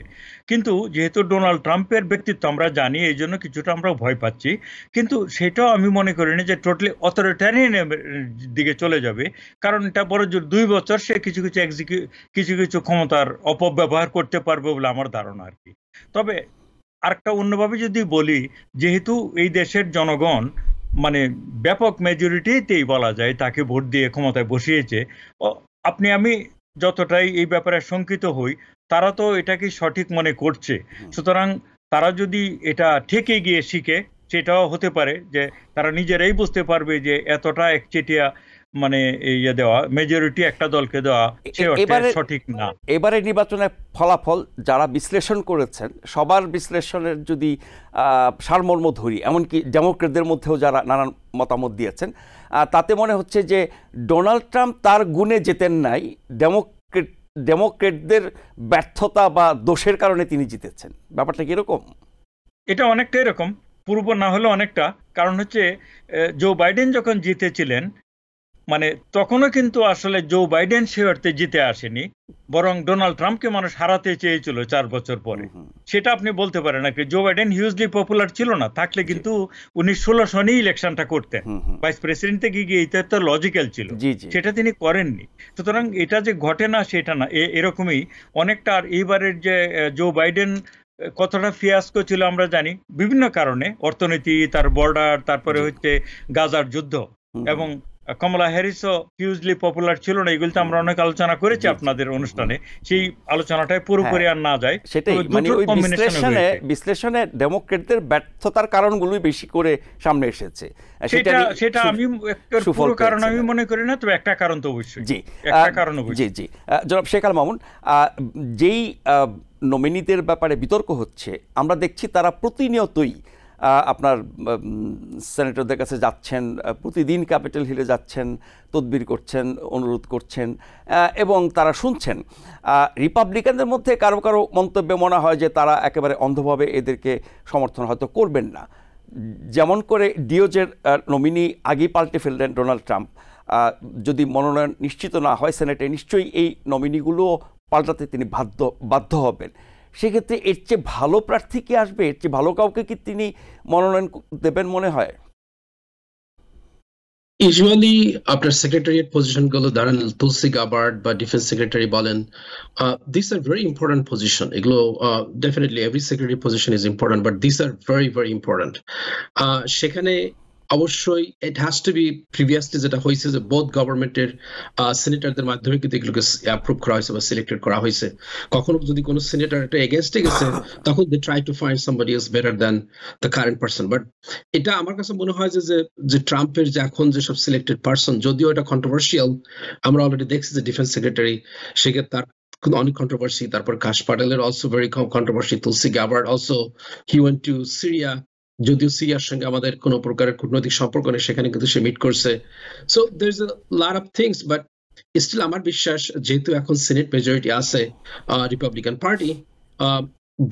কিন্তু যেহেতু ডোনাল্ড ট্রাম্পের ব্যক্তিত্ব আমরা জানি, এই জন্য কিছুটা আমরা ভয় পাচ্ছি। কিন্তু সেটাও আমি মনে করি না যে টোটালি অথরিটারিয়ানের দিকে চলে যাবে। কারণ এটা বড় জোর 2 বছর সে কিছু ক্ষমতার অপব্যবহার করতে পারবে বলে আমার ধারণা আর কি। তবে আরেকটা অন্যভাবে যদি বলি, যেহেতু এই দেশের জনগণ মানে ব্যাপক মেজরিটিতেই বলা যায় তাকে ভোট দিয়ে ক্ষমতায় বসিয়েছে, আমি যতটাই এই ব্যাপারে শঙ্কিত হই, তারা তো এটাকে সঠিক মনে করছে। সুতরাং তারা যদি এটা ঠেকে গিয়ে শিখে, সেটাও হতে পারে যে তারা নিজেরাই বুঝতে পারবে যে এতটা একচেটিয়া মানে দেওয়া, মেজরিটি একটা দলকে দেওয়া সঠিক না। এবারে নির্বাচনের ফলাফল যারা বিশ্লেষণ করেছেন, সবার বিশ্লেষণের যদি সারমর্ম ধরি, এমনকি ডেমোক্রেটদের মধ্যেও যারা নানান মতামত দিয়েছেন, তাতে মনে হচ্ছে যে ডোনাল্ড ট্রাম্প তার গুণে জেতেন নাই, ডেমোক্রেটদের ব্যর্থতা বা দোষের কারণে তিনি জিতেছেন। ব্যাপারটা কি এরকম? এটা অনেকটা এরকম, পূর্ব না হলে অনেকটা। কারণ হচ্ছে জো বাইডেন যখন জিতেছিলেন, মানে তখনও কিন্তু আসলে জো বাইডেন সেবারতে জিতে আসেনি, বরং ডোনাল্ড ট্রাম্পকে মানুষ হারাতে চেয়েছিল 4 বছর পরে। সেটা আপনি বলতে পারেন না, জো বাইডেন হিউজলি পপুলার ছিল না, থাকলে কিন্তু উনি 16 সনেই ইলেকশনটা করতেন, ভাইস প্রেসিডেন্টে গিয়ে এটা তো লজিক্যাল ছিল, সেটা তিনি করেননি। সুতরাং এটা যে ঘটে না সেটা না, এরকমই অনেকটা। আর এইবারের যে জো বাইডেন কতটা ফিয়াস্কো ছিল আমরা জানি, বিভিন্ন কারণে, অর্থনীতি, তার বর্ডার, তারপরে হচ্ছে গাজার যুদ্ধ, এবং কমলা হ্যারিসও হিউজলি পপুলার ছিল না। এগুলো তো আমরা অনেক আলোচনা করেছি আপনাদের অনুষ্ঠানে, সেই আলোচনাটায় পুরোপুরি আর না যায়। সেটাই, মানে ওই বিশ্লেষণে ডেমোক্রেটদের ব্যর্থতার কারণগুলোই বেশি করে সামনে এসেছে। সেটা আমি পুরো কারণ আমি মনে করি না, তবে একটা কারণ তো অবশ্যই। জি, একটা কারণ অবশ্যই। জি, জনাব শেখ আল মামুন, যেই নমিনিদের ব্যাপারে বিতর্ক হচ্ছে, আমরা দেখছি তারা প্রতিনিয়তই আপনার সেনেটরদের কাছে যাচ্ছেন, প্রতিদিন ক্যাপিটাল হিলে যাচ্ছেন, তদবির করছেন, অনুরোধ করছেন এবং তারা শুনছেন। রিপাবলিকানদের মধ্যে কারো কারো মন্তব্যে মনে হয় যে তারা একেবারে অন্ধভাবে এদেরকে সমর্থন হয়তো করবেন না। যেমন করে ডিওজের নমিনি আগেই পাল্টে ফেললেন ডোনাল্ড ট্রাম্প। যদি মনোনয়ন নিশ্চিত না হয় সেনেটে, নিশ্চয়ই এই নমিনিগুলো পাল্টাতে তিনি বাধ্য হবেন। সেক্ষেত্রে এর চেয়ে ভালো প্রার্থী কি আসবে? এর চেয়ে ভালো কাউকে কি তিনি মনোনয়ন দেবেন মনে হয়? ইউজুয়ালি আপনার সেক্রেটারিয়েট পজিশন গুলো দাঁড়ান, তুলসি গাবার্ড বা ডিফেন্স সেক্রেটারি বলেন, this are very important position. এগুলো definitely every secretary position is important, but this are very very important. সেখানে অবশ্যই it has to be previously যেটা হয়েছে যে বোথ গভর্নমেন্টের সিনেটরদের মাধ্যমে কিন্তু এগুলোকে অ্যাপ্রুভ করা হয়েছে বা সিলেক্টেড করা হয়েছে। কখনো যদি কোনো সিনেটর একটা এগেনস্টে গেছে, তখন they try to find somebody else better than the current person. But এটা আমার কাছে মনে হয় যে ট্রাম্পের যে এখন যেসব সিলেক্টেড পারসন, যদিও এটা কন্ট্রোভার্সিয়াল, আমরা অলরেডি দেখছি যে ডিফেন্স সেক্রেটারি, সেক্ষেত্রে তার অনেক কন্ট্রোভার্সি। তারপর কাশ পাটেলের also very controversy. Tulsi Gabbard also, he went to Syria, যদিও সিরিয়ার সঙ্গে আমাদের কোনো প্রকারের কূটনৈতিক সম্পর্ক নেই, সেখানে কিন্তু সে মিট করছে। So there is a lot of things, but still আমার বিশ্বাস, যেহেতু এখন সিনেট মেজরিটি আছে republican party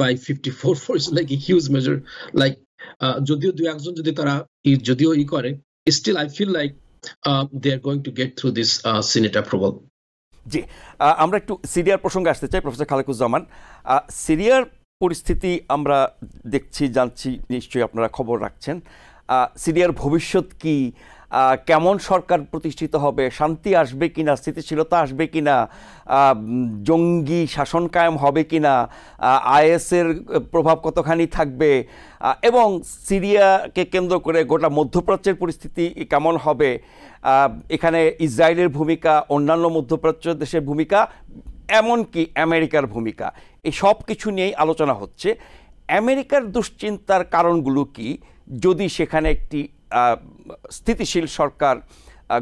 by 54 is like a huge major, like যদিও দুই একজন যদি তারা যদিও করে, still I feel like they are going to get through this senate approval. জি, আমরা একটু সিরিয়ার প্রসঙ্গে আসতে চাই। প্রফেসর খালেকুজ্জামান, সিরিয়ার পরিস্থিতি আমরা দেখছি, জানছি, নিশ্চয়ই আপনারা খবর রাখছেন। সিরিয়ার ভবিষ্যৎ কি? কেমন সরকার প্রতিষ্ঠিত হবে? শান্তি আসবে কিনা? স্থিতিশীলতা আসবে কিনা? জঙ্গি শাসন কায়েম হবে কিনা? আইএসের প্রভাব কতখানি থাকবে? এবং সিরিয়াকে কেন্দ্র করে গোটা মধ্যপ্রাচ্যের পরিস্থিতি কেমন হবে? এখানে ইসরায়েলের ভূমিকা, অন্যান্য মধ্যপ্রাচ্য দেশের ভূমিকা, এমনকি আমেরিকার ভূমিকা, এই সব কিছু নিয়েই আলোচনা হচ্ছে। আমেরিকার দুশ্চিন্তার কারণগুলো কি যদি সেখানে একটি স্থিতিশীল সরকার,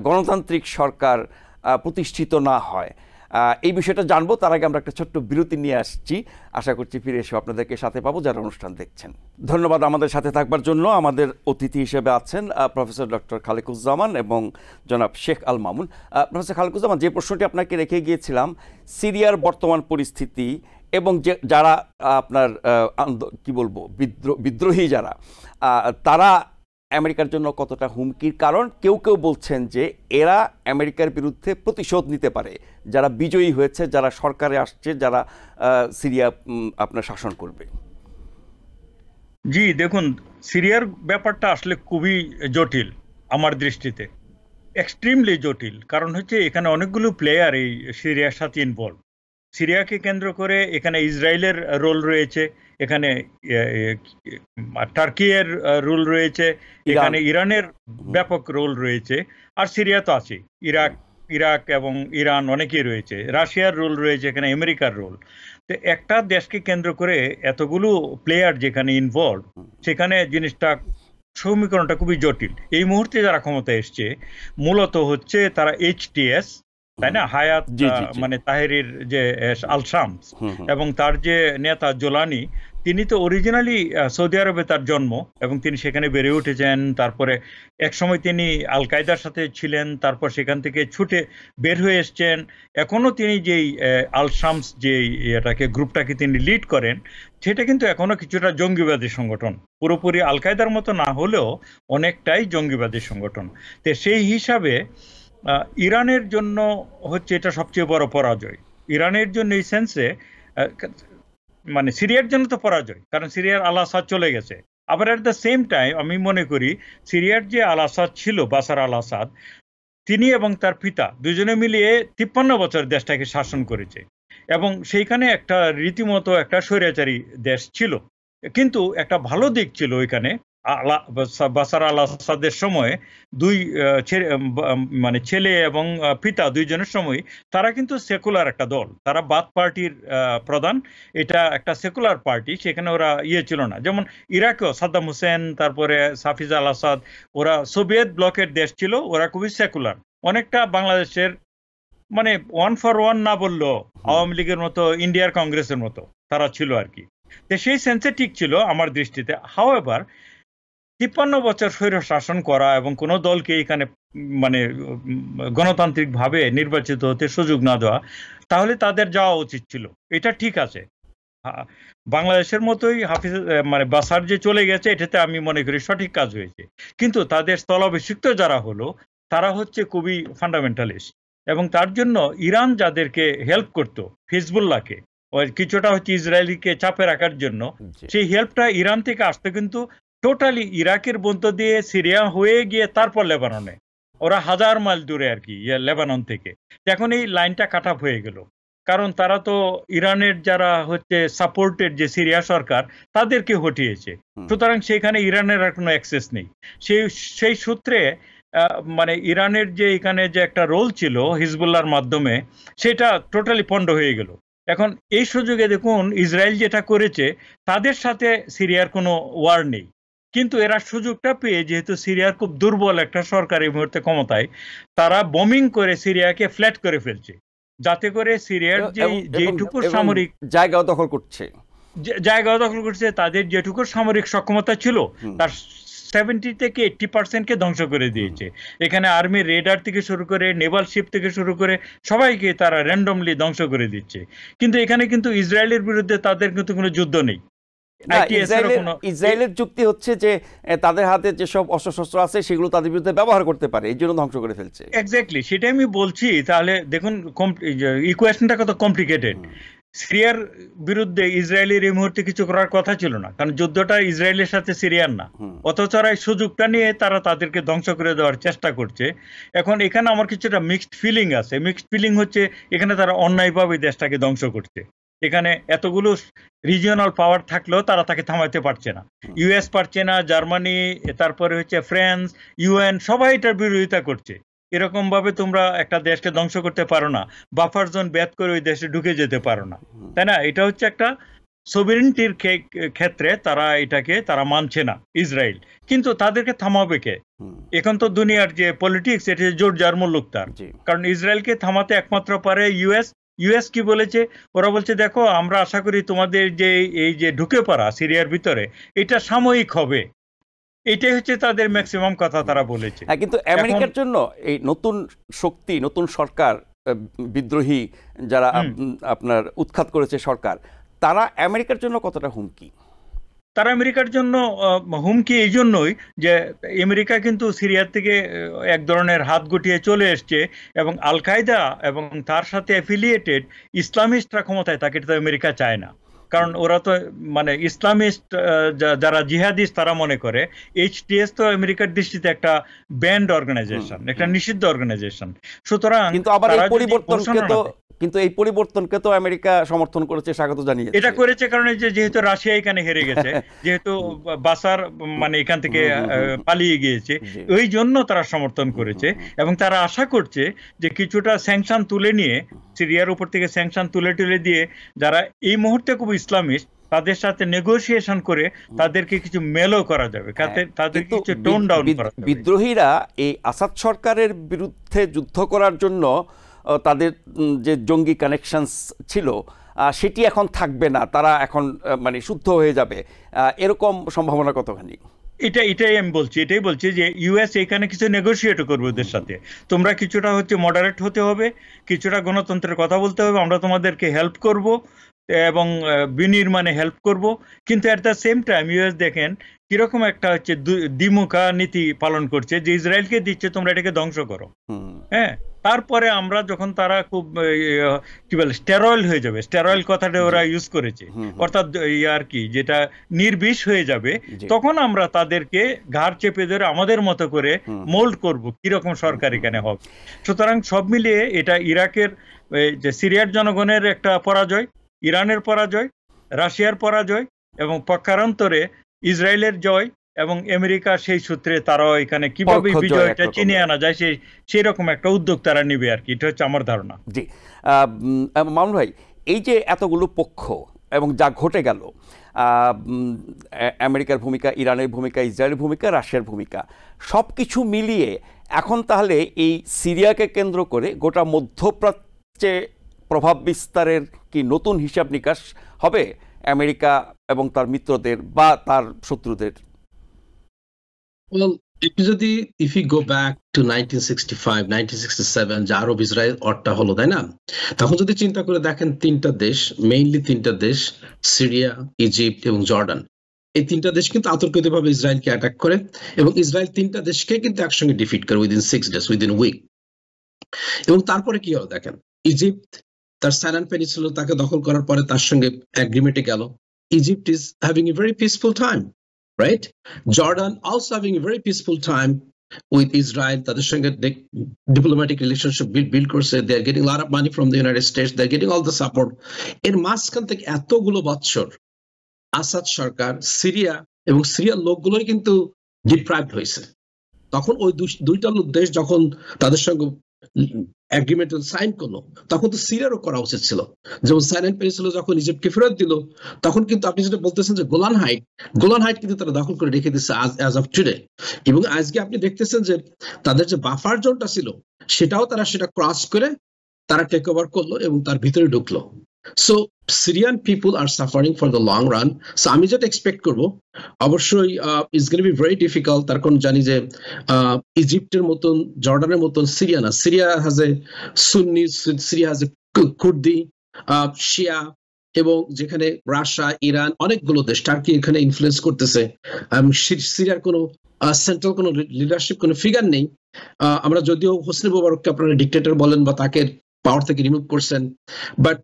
গণতান্ত্রিক সরকার প্রতিষ্ঠিত না হয়? এই বিষয়টা জানবো। তার আগে আমরা একটা ছোট্ট বিরতি নিয়ে আসছি। আশা করছি ফিরে এসে আপনাদেরকে সাথে পাবো যারা অনুষ্ঠান দেখছেন। ধন্যবাদ আমাদের সাথে থাকবার জন্য। আমাদের অতিথি হিসেবে আছেন প্রফেসর ডক্টর খালেকুজ্জামান এবং জনাব শেখ আল মামুন। প্রফেসর খালেকুজ্জামান, যে প্রশ্নটি আপনাকে রেখে গিয়েছিলাম, সিরিয়ার বর্তমান পরিস্থিতি এবং যে যারা আপনার কি বলবো বিদ্রোহী যারা, তারা আমেরিকার জন্য কতটা হুমকির কারণ? কেউ কেউ বলছেন যে এরা আমেরিকার বিরুদ্ধে প্রতিশোধ নিতে পারে, যারা বিজয়ী হয়েছে, যারা সরকারে আসছে, যারা সিরিয়া আপনার শাসন করবে। জি, দেখুন, সিরিয়ার ব্যাপারটা আসলে খুবই জটিল আমার দৃষ্টিতে, এক্সট্রিমলি জটিল। কারণ হচ্ছে এখানে অনেকগুলো প্লেয়ার এই সিরিয়ার সাথে ইনভলভ। সিরিয়াকে কেন্দ্র করে এখানে ইসরায়েলের রোল রয়েছে, এখানে টার্কিয়ের রোল রয়েছে, এখানে ইরানের ব্যাপক রোল রয়েছে, আর সিরিয়া তো আছে, ইরাক এবং ইরান অনেকেই রয়েছে, রাশিয়ার রোল রয়েছে, এখানে আমেরিকার রোল। তো একটা দেশকে কেন্দ্র করে এতগুলো প্লেয়ার যেখানে ইনভলভ, সেখানে জিনিসটা, সমীকরণটা খুবই জটিল। এই মুহূর্তে যারা ক্ষমতা এসছে মূলত হচ্ছে তারা HTS, তাই না, হায়াত মানে তাহেরির যে আল শামস, এবং তার যে নেতা জোলানি, তিনি তো অরিজিনালি সৌদি আরবে তার জন্ম এবং তিনি সেখানে বেড়ে উঠেছেন। তারপরে একসময় তিনি আল কায়দার সাথে ছিলেন, তারপর সেখান থেকে ছুটে বের হয়ে এসছেন। এখনও তিনি যেই আল শামস যে এটাকে গ্রুপটাকে তিনি লিড করেন, সেটা কিন্তু এখনও কিছুটা জঙ্গিবাদী সংগঠন, পুরোপুরি আল কায়দার মতো না হলেও অনেকটাই জঙ্গিবাদী সংগঠন। তো সেই হিসাবে ইরানের জন্য হচ্ছে এটা সবচেয়ে বড় পরাজয়। ইরানের জন্য এই সেন্সে মানে সিরিয়ার জন্য তো পরাজয়, কারণ সিরিয়ার আল আসাদ চলে গেছে। আবার এট দ্য সেম টাইম আমি মনে করি সিরিয়ার যে আল আসাদ ছিল, বাসার আল আসাদ, তিনি এবং তার পিতা দুজনে মিলিয়ে 53 বছর দেশটাকে শাসন করেছে এবং সেইখানে একটা রীতিমতো একটা স্বৈরাচারী দেশ ছিল। কিন্তু একটা ভালো দিক ছিল ওইখানে, বাসার আল আসাদের সময় দুই মানে ছেলে এবং পিতা দুইজনের সময় তারা কিন্তু সেকুলার একটা দল, তারা বাথ পার্টির প্রধান, এটা একটা সেকুলার পার্টি, সেখানে ওরা ছিল না। যেমন ইরাকেও সাদ্দাম হোসেন, তারপরে হাফিজ আল আসাদ, ওরা সোভিয়েত ব্লকের দেশ ছিল, ওরা খুবই সেকুলার, অনেকটা বাংলাদেশের মানে 1 for 1 না বললেও আওয়ামী লীগের মতো, ইন্ডিয়ার কংগ্রেসের মতো তারা ছিল আর কি। তো সেই সেন্সে ঠিক ছিল আমার দৃষ্টিতে। হাউএভার 53 বছর স্বৈর শাসন করা এবং কোনো দলকে এখানে মানে গণতান্ত্রিক ভাবে নির্বাচিত হতে সুযোগ না দেওয়া, তাহলে তাদের যাওয়া উচিত ছিল, এটা ঠিক আছে। বাংলাদেশের মতোই হাফিজ মানে বাসার যে চলে গেছে, এটাতে আমি মনে করি সঠিক কাজ হয়েছে। কিন্তু তাদের স্থলাভিষিক্ত যারা হলো তারা হচ্ছে খুবই ফান্ডামেন্টালিস্ট, এবং তার জন্য ইরান যাদেরকে হেল্প করতো, হিজবুল্লাহকে কিছুটা হচ্ছে ইসরায়েলিকে চাপে রাখার জন্য, সেই হেল্পটা ইরান থেকে আসতো কিন্তু টোটালি ইরাকের মধ্য দিয়ে সিরিয়া হয়ে গিয়ে তারপর লেবাননে, ওরা 1000 মাইল দূরে আর কি লেবানন থেকে। এখন এই লাইনটা কাট আপ হয়ে গেল, কারণ তারা তো ইরানের যারা হচ্ছে সাপোর্টেড যে সিরিয়া সরকার তাদেরকে হটিয়েছে, সুতরাং সেখানে ইরানের আর কোনো অ্যাক্সেস নেই। সেই সূত্রে মানে ইরানের যে এখানে যে একটা রোল ছিল হিজবুল্লাহর মাধ্যমে, সেটা টোটালি পণ্ড হয়ে গেল। এখন এই সুযোগে দেখুন ইসরায়েল যেটা করেছে, তাদের সাথে সিরিয়ার কোনো ওয়ার নেই, কিন্তু এরা সুযোগটা পেয়ে, যেহেতু সিরিয়ার খুব দুর্বল একটা সরকার এই মুহূর্তে ক্ষমতায়, তারা বোমিং করে সিরিয়াকে ফ্ল্যাট করে ফেলছে, যাতে করে সিরিয়ার যেটুকু সামরিক জায়গাও দখল করছে, তাদের যেটুকু সামরিক সক্ষমতা ছিল তার 70 থেকে 80% ধ্বংস করে দিয়েছে। এখানে আর্মি রেডার থেকে শুরু করে নেভাল শিপ থেকে শুরু করে সবাইকে তারা র্যান্ডমলি ধ্বংস করে দিচ্ছে। কিন্তু এখানে কিন্তু ইসরায়েলের বিরুদ্ধে তাদের কিন্তু কোনো যুদ্ধ নেই। ইসরায়েলের যুক্তি হচ্ছে যে তাদের হাতে যেসব অস্ত্রশস্ত্র আছে সেগুলো তাদের বিরুদ্ধে ব্যবহার করতে পারে, এই জন্য ধ্বংস করে ফেলছে। এক্স্যাক্টলি, সেটাই আমি বলছি। তাহলে দেখুন ইকুয়েশনটা কত কমপ্লিকেটেড। সিরিয়ার বিরুদ্ধে ইসরায়েলের এই মুহূর্তে কিছু করার কথা ছিল না, কারণ যুদ্ধটা ইসরায়েলের সাথে সিরিয়ার না, অথচ এই সুযোগটা নিয়ে তারা তাদেরকে ধ্বংস করে দেওয়ার চেষ্টা করছে। এখন এখানে আমার কিছুটা মিক্সড ফিলিং আছে। মিক্সড ফিলিং হচ্ছে এখানে তারা অন্যায়ভাবে দেশটাকে ধ্বংস করছে। এখানে এতগুলো রিজিওনাল পাওয়ার থাকলেও তারা তাকে থামাতে পারছে না। ইউএস পারছে না, জার্মানি, তারপরে হচ্ছে ফ্রান্স, ইউএন, সবাই এটার বিরোধিতা করছে। এরকম ভাবে তোমরা একটা দেশকে ধ্বংস করতে পারো না, বাফার জোন ব্যাদ করে ওই দেশে ঢুকে যেতে পারো না, তাই না? এটা হচ্ছে একটা সভরেনিটির ক্ষেত্রে তারা মানছে না ইসরায়েল, কিন্তু তাদেরকে থামাবে কে? এখন তো দুনিয়ার যে পলিটিক্স, এটা জোর যার মুল্লুক তার। কারণ ইসরায়েলকে থামাতে একমাত্র পারে ইউএস কি বলেছে? ওরা বলছে দেখো, আমরা আশা করি তোমাদের যে এই যে ঢুকে পড়া সিরিয়ার ভিতরে, এটা সাময়িক হবে। এটাই হচ্ছে তাদের ম্যাক্সিমাম কথা তারা বলেছে। কিন্তু আমেরিকার জন্য এই নতুন শক্তি, নতুন সরকার, বিদ্রোহী যারা আপনার উৎখাত করেছে সরকার, তারা আমেরিকার জন্য কতটা হুমকি? তারা আমেরিকার জন্য হুমকি এই জন্যই যে আমেরিকা কিন্তু সিরিয়ার থেকে এক ধরনের হাত গুটিয়ে চলে এসছে, এবং আল কায়দা এবং তার সাথে অ্যাফিলিয়েটেড ইসলামিস্টরা ক্ষমতায় থাকে, এটা তো আমেরিকা চায় না। কারণ ওরা তো মানে ইসলামিস্ট যারা জিহাদিস্ট, তারা মনে করে এইচটিএস তো আমেরিকার দৃষ্টিতে একটা ব্যান্ড অর্গানাইজেশন, একটা নিষিদ্ধ অর্গানাইজেশন। সুতরাং কিন্তু এই পরিবর্তনকে তো আমেরিকা সমর্থন করেছে, স্বাগত জানিয়েছে। এটা করেছে কারণ যেহেতু রাশিয়া এখানে হেরে গেছে, যেহেতু বাসার মানে এখান থেকে পালিয়ে গিয়েছে, ওই জন্য তারা সমর্থন করেছে। এবং তারা আশা করছে যে কিছুটা স্যাংশন তুলে নিয়ে, সিরিয়ার উপর থেকে স্যাংশন তুলে দিয়ে যারা এই মুহূর্তে খুব ইসলামিস্ট, তাদের সাথে নেগোসিয়েশন করে তাদেরকে কিছু মেলও করা যাবে, তাদের কিছু টোন ডাউন করা যাবে। বিদ্রোহীরা এই আসাদ সরকারের বিরুদ্ধে যুদ্ধ করার জন্য তাদের যে জঙ্গি কানেকশনস ছিল সেটি এখন থাকবে না, তারা এখন মানে শুদ্ধ হয়ে যাবে, এরকম সম্ভাবনা কতখানি? এটাই আমি বলছি, এটাই বলছি যে ইউএস এখানে কিছু নেগোসিয়েট করবে ওদের সাথে। তোমরা কিছুটা হচ্ছে মডারেট হতে হবে, কিছুটা গণতন্ত্রের কথা বলতে হবে, আমরা তোমাদেরকে হেল্প করব এবং বিনির্মাণে হেল্প করব। কিন্তু at the same time US দেখেন কিরকম একটা হচ্ছে দ্বিমুখা নীতি পালন করছে, যে ইসরায়েলকে দিচ্ছে তোমরা এটাকে ধ্বংস করো, হ্যাঁ, তারপরে আমরা যখন তারা খুব কি বলে স্টেরয়েল হয়ে যাবে, স্টেরয়েল কথাটা ওরা ইউজ করেছে, অর্থাৎ আর কি যেটা নির্বিষ হয়ে যাবে, তখন আমরা তাদেরকে ঘাড় চেপে ধরে আমাদের মতো করে মোল্ড করব কিরকম সরকার এখানে হবে। সুতরাং সব মিলিয়ে এটা ইরাকের যে সিরিয়ার জনগণের একটা পরাজয়, ইরানের পরাজয়, রাশিয়ার পরাজয় এবং পক্ষান্তরে ইসরায়েলের জয়, এবং আমেরিকা সেই সূত্রে তারাও এখানে কিভাবে বিজয়টা চিনিয়ে আনা যায় সেই রকম একটা উদ্যোগ তারা নিবে আর কি, এটা হচ্ছে আমার ধারণা। জি, মামুন ভাই, এই যে এতগুলো পক্ষ এবং যা ঘটে গেল, আমেরিকার ভূমিকা, ইরানের ভূমিকা, ইসরায়েলের ভূমিকা, রাশিয়ার ভূমিকা, সব কিছু মিলিয়ে এখন তাহলে এই সিরিয়াকে কেন্দ্র করে গোটা মধ্যপ্রাচ্যে প্রভাব বিস্তারের কি নতুন হিসাব নিকাশ হবে আমেরিকা এবং তার মিত্রদের বা তার শত্রুদের? Well, if you go back to 1965, 1967, যে আরব ইসরায়েল অরটা হলো, তাই না, তখন যদি চিন্তা করে দেখেন তিনটা দেশ, মেইনলি তিনটা দেশ, সিরিয়া, ইজিপ্ট এবং জর্ডান, এই তিনটা দেশ কিন্তু আতর্কিতভাবে ইসরায়েলকে অ্যাটাক করে, এবং ইসরায়েল তিনটা দেশকে কিন্তু একসঙ্গে ডিফিট করে উইদিন 6 days, উইদিন উইক। এবং তারপরে কি হলো দেখেন, ইজিপ্ট তার সাইনাই পেনিনসুলা তাকে দখল করার পরে তার সঙ্গে এগ্রিমেন্টে গেল। Egypt is having a very peaceful time, right? Jordan also having a very peaceful time with Israel. তাদের সঙ্গে diplomatic relationship build করছে, they are getting a lot of money from the United States, they are getting all the support. এর মাঝখান থেকে এতগুলো বছর আসাদ সরকার Syria এবং সিরিয়ার লোকগুলোই কিন্তু ডিপ্রাইভড হয়েছে। তখন ওই দুইটা দেশ যখন তাদের সঙ্গে এগ্রিমেন্ট সাইন করলো, তখন তো সিরিয়ারও করা উচিত ছিল। যেমন সাইনাই পেনিনসুলা যখন ইজিপ্টকে ফেরত দিল, তখন কিন্তু আপনি যেটা বলতেছেন যে গোলান হাইট কিন্তু তারা দখল করে রেখে দিচ্ছে অ্যাজ অফ টুডে। এবং আজকে আপনি দেখতেছেন যে তাদের যে বাফার জোনটা ছিল সেটাও তারা সেটা ক্রস করে তারা টেক ওভার করলো এবং তার ভিতরে ঢুকলো। So Syrian people are suffering for the long run. So আমি যেটা এক্সপেক্ট করবো, অবশ্যই it's gonna be very difficult. তার কারণ জানি যে ইজিপ্টের মতন, জর্ডানের মতন সিরিয়া না, Syria has a Sunni, Syria has a Kurdi, Shia, এবং যেখানে রাশিয়া, ইরান, অনেকগুলো দেশ, টার্কি এখানে ইনফ্লুয়েন্স করতেছে। সিরিয়ার কোনো সেন্ট্রাল কোনো লিডারশিপ, কোনো ফিগার নেই। আমরা যদিও হোসনি মোবারককে আপনারা ডিক্টেটর বলেন বা তাকে পাওয়ার থেকে রিমুভ করছেন, but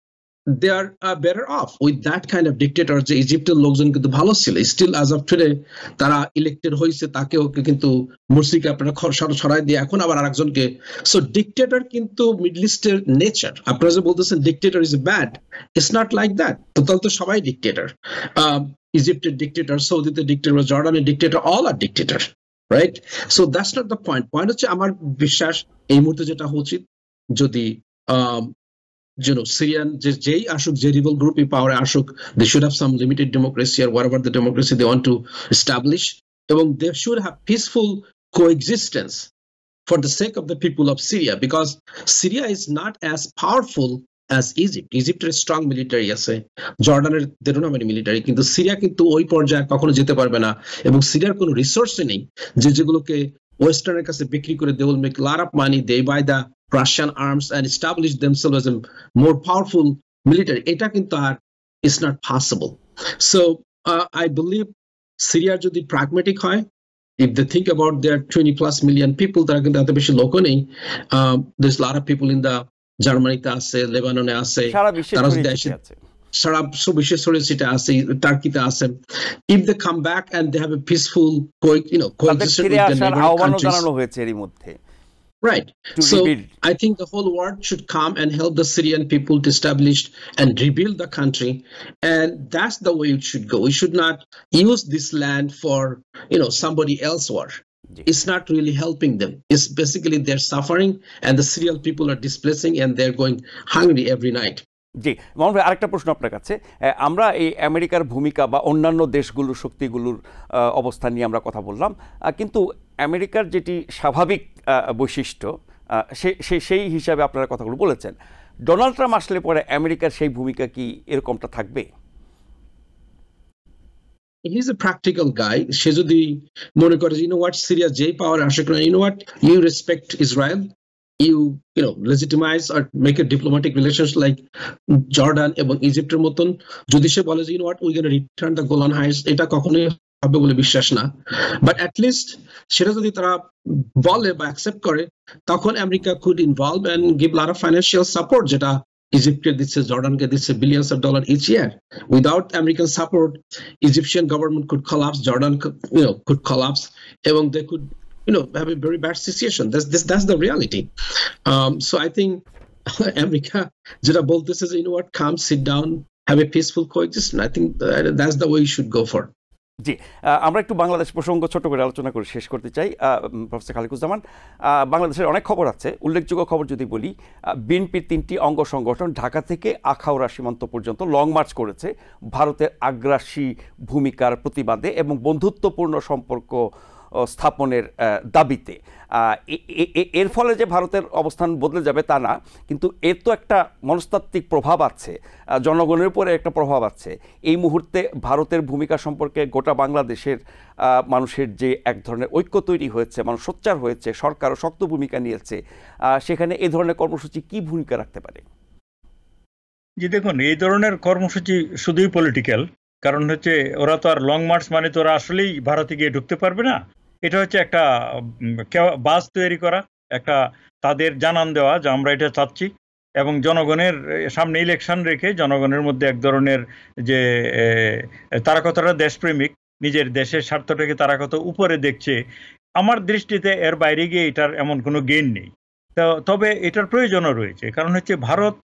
they are better off with that kind of dictator. যে ইজিপ্টের লোকজন কিন্তু ভালো ছিল, স্টিল অ্যাজ অফ টুডে তারা ইলেক্টেড হয়েছে, তাকে ওকে কিন্তু মুরসিকে আপনারা সরাই দিয়ে এখন আবার আরেকজনকে। সো ডিক্টেটর কিন্তু মিডল ইস্টের নেচার। আপনারা যে বলতেছেন dictator is bad, it's not like that. তাহলে তো সবাই ডিক্টেটর, ইজিপ্টের ডিক্টেটর, সৌদিতে ডিক্টেটর, জর্ডানের dictator, all are dictator, right? So that's not the point. Point হচ্ছে আমার বিশ্বাস এই মুহূর্তে যেটা উচিত, যদি Syrian যেই আসুক, যে রিভেল গ্রুপই পাওয়ারে আসুক, they should have some limited democracy or whatever the democracy they want to establish, এবং they should have peaceful coexistence for the sake of the people of Syria, because Syria is not as powerful as Egypt. Egypটের strong military আছে, জর্ডানের they don't have any military, কিন্তু Syria কিন্তু ওই পর্যায়ে কখনো যেতে পারবে না, এবং সিরিয়ার কোনো রিসোর্সই নেই যেগুলোকে ওয়েস্টার্নের কাছে বিক্রি করে they will make a lot of money, they buy the Russian arms and establish themselves as a more powerful military. এটা কিন্তু আর it's not possible. So I believe Syria যদি pragmatic হয়, if they think about their 20+ million people, তারা কিন্তু এত বেশি লোকও নেই। There's a lot of people in the জার্মানিতে আছে, লেবাননে আছে, সারা বিশ্বে ছড়িয়ে আছে, টার্কিতে আছে। If they come back and they have a peaceful coexistence with the neighboring countries. Right. So I think the whole world should come and help the Syrian people to establish and rebuild the country, and that's the way it should go. We should not use this land for somebody else's war. It's not really helping them. It's basically they're suffering, and the Syrian people are displacing, and they're going hungry every night. জি, মোহন ভাই, আরেকটা প্রশ্ন আপনার কাছে। আমরা এই আমেরিকার ভূমিকা বা অন্যান্য দেশগুলোর শক্তিগুলোর অবস্থান নিয়ে আমরা কথা বললাম, কিন্তু আমেরিকার যেটি স্বাভাবিক বৈশিষ্ট্য সেই হিসাবে আপনারা কথাগুলো বলেছেন। ডোনাল্ড ট্রাম্প আসলে পরে আমেরিকার সেই ভূমিকা কি এরকমটা থাকবে? He's a practical guy. সে যদি মনে করে সিরিয়া যেই পাওয়ার আসে, you respect Israel, you legitimize or make a diplomatic relations like Jordan এবং ইজিপ্টের মতন, যদি সে বলে যে we're going to return the Golan Heights, এটা কখনোই হবে বলে বিশ্বাস না, বাট অ্যাটলিস্ট সেটা যদি তারা বলে বা অ্যাকসেপ্ট করে, তখন America could involve and give lot of financial support, যেটা ইজিপ্টকে দিচ্ছে, জর্ডানকে দিচ্ছে billions of dollar each year. Without American support, Egyptian government could collapse, Jordan could collapse, এবং they could have a very bad situation. That's the reality. So I think America যেটা বলতেছে যে what, come sit down, have a peaceful coexistence. I think that's the way you should go for. জি, আমরা একটু বাংলাদেশ প্রসঙ্গ ছোট করে আলোচনা করে শেষ করতে চাই। প্রফেসর খালিকুজ্জামান, বাংলাদেশের অনেক খবর আছে, উল্লেখযোগ্য খবর যদি বলি, বিএনপির 3টি অঙ্গ সংগঠন ঢাকা থেকে আখাউড়া সীমান্ত পর্যন্ত লং মার্চ করেছে ভারতের আগ্রাসী ভূমিকার প্রতিবাদে এবং বন্ধুত্বপূর্ণ সম্পর্ক স্থাপনের দাবিতে। এর ফলে যে ভারতের অবস্থান বদলে যাবে তা না, কিন্তু এর তো একটা মনস্তাত্ত্বিক প্রভাব আছে, জনগণের উপরে একটা প্রভাব আছে। এই মুহূর্তে ভারতের ভূমিকা সম্পর্কে গোটা বাংলাদেশের মানুষের যে এক ধরনের ঐক্য তৈরি হয়েছে, মানুষ সোচ্চার হয়েছে, সরকারও শক্ত ভূমিকা নিয়েছে, সেখানে এই ধরনের কর্মসূচি কি ভূমিকা রাখতে পারে? জি দেখুন, এই ধরনের কর্মসূচি শুধুই পলিটিক্যাল, কারণ হচ্ছে ওরা তো আর লং মার্চ মানে তো ওরা আসলেই ভারতে গিয়ে ঢুকতে পারবে না। এটা হচ্ছে একটা বাস তৈরি করা, একটা তাদের জানান দেওয়া যে আমরা এটা চাচ্ছি, এবং জনগণের সামনে ইলেকশন রেখে জনগণের মধ্যে এক ধরনের যে তারা কতটা দেশপ্রেমিক, নিজের দেশের স্বার্থটাকে তারা কত উপরে দেখছে, আমার দৃষ্টিতে এর বাইরে গিয়ে এটার এমন কোনো গেইন নেই। তবে এটার প্রয়োজনও রয়েছে, কারণ হচ্ছে ভারত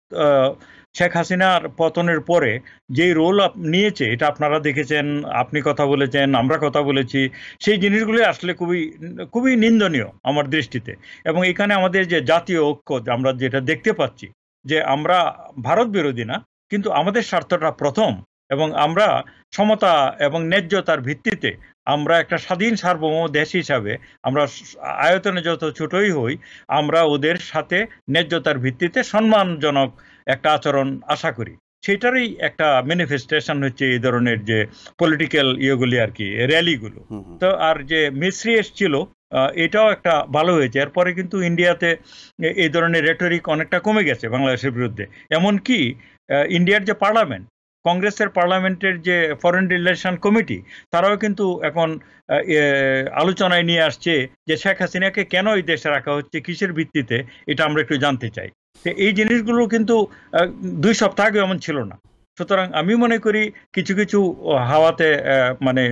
শেখ হাসিনার পতনের পরে যেই রোল নিয়েছে, এটা আপনারা দেখেছেন, আপনি কথা বলেছেন, আমরা কথা বলেছি, সেই জিনিসগুলি আসলে খুবই খুবই নিন্দনীয় আমার দৃষ্টিতে। এবং এখানে আমাদের যে জাতীয় ঐক্য আমরা যেটা দেখতে পাচ্ছি, যে আমরা ভারত বিরোধী না, কিন্তু আমাদের স্বার্থটা প্রথম, এবং আমরা সমতা এবং ন্যায্যতার ভিত্তিতে আমরা একটা স্বাধীন সার্বভৌম দেশ হিসাবে আমরা আয়তনে যত ছোটই হই, আমরা ওদের সাথে ন্যায্যতার ভিত্তিতে সম্মানজনক একটা আচরণ আশা করি। সেটারই একটা ম্যানিফেস্টেশন হচ্ছে এই ধরনের যে পলিটিক্যাল ইয়েগুলি আর কি, র্যালিগুলো। তো আর যে মিস্ত্রি এসছিল, এটাও একটা ভালো হয়েছে। এরপরে কিন্তু ইন্ডিয়াতে এই ধরনের রেটরিক অনেকটা কমে গেছে বাংলাদেশের বিরুদ্ধে। এমনকি ইন্ডিয়ার যে পার্লামেন্ট, কংগ্রেসের পার্লামেন্টের যে ফরেন রিলেশন কমিটি, তারাও কিন্তু এখন আলোচনায় নিয়ে আসছে যে শেখ হাসিনাকে কেন এই দেশে রাখা হচ্ছে, কিসের ভিত্তিতে, এটা আমরা একটু জানতে চাই। এই জিনিসগুলো কিন্তু 2 সপ্তাহ আগে এমন ছিল না। সুতরাং আমি মনে করি কিছু কিছু হাওয়াতে মানে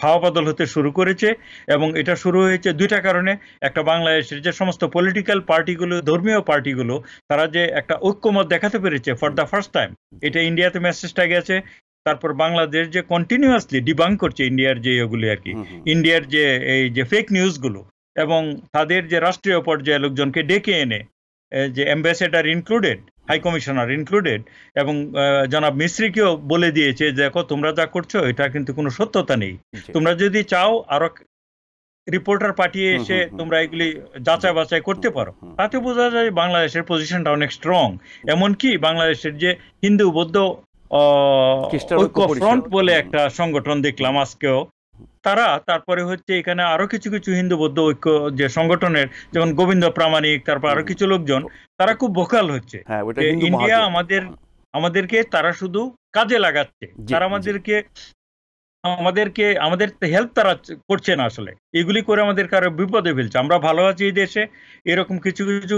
হাওয়া বদল হতে শুরু করেছে, এবং এটা শুরু হয়েছে 2টা কারণে। একটা, বাংলাদেশের যে সমস্ত পলিটিক্যাল পার্টিগুলো, ধর্মীয় পার্টিগুলো, তারা যে একটা ঐক্যমত দেখাতে পেরেছে ফর দ্য ফার্স্ট টাইম, এটা ইন্ডিয়াতে মেসেজটা গেছে। তারপর বাংলাদেশ যে কন্টিনিউয়াসলি ডিবাঙ্ক করছে ইন্ডিয়ার যে এগুলি আর কি, ইন্ডিয়ার যে এই যে ফেক নিউজগুলো, এবং তাদের যে রাষ্ট্রীয় পর্যায়ে লোকজনকে ডেকে এনে, যে ambassador included, high commissioner included, এবং জনাব মিস্ত্রিকেও বলে দিয়েছে, দেখো তোমরা যা করছো এটা কিন্তু কোনো সত্যতা নেই, তোমরা যদি চাও আরো রিপোর্টার পাঠিয়ে এসে তোমরা এগুলি যাচাই বাছাই করতে পারো। তাতে বোঝা যায় বাংলাদেশের পজিশনটা অনেক স্ট্রং। এমনকি বাংলাদেশের যে হিন্দু বৌদ্ধ ঐক্য ফ্রন্ট বলে একটা সংগঠন দেখলাম আজকেও, তারা তারপরে হচ্ছে এখানে আরো কিছু কিছু হিন্দু বৌদ্ধ ঐক্য যে সংগঠনের, যেমন গোবিন্দ প্রামাণিক, তারপর আরো কিছু লোকজন, তারা খুব ভোকাল হচ্ছে ইন্ডিয়া আমাদেরকে তারা শুধু কাজে লাগাচ্ছে, তারা আমাদের হেল্প তারা করছে না, আসলে এগুলি করে আমাদের কারো বিপদে ফেলছে। আমরা ভালো আছি এই দেশে, এরকম কিছু কিছু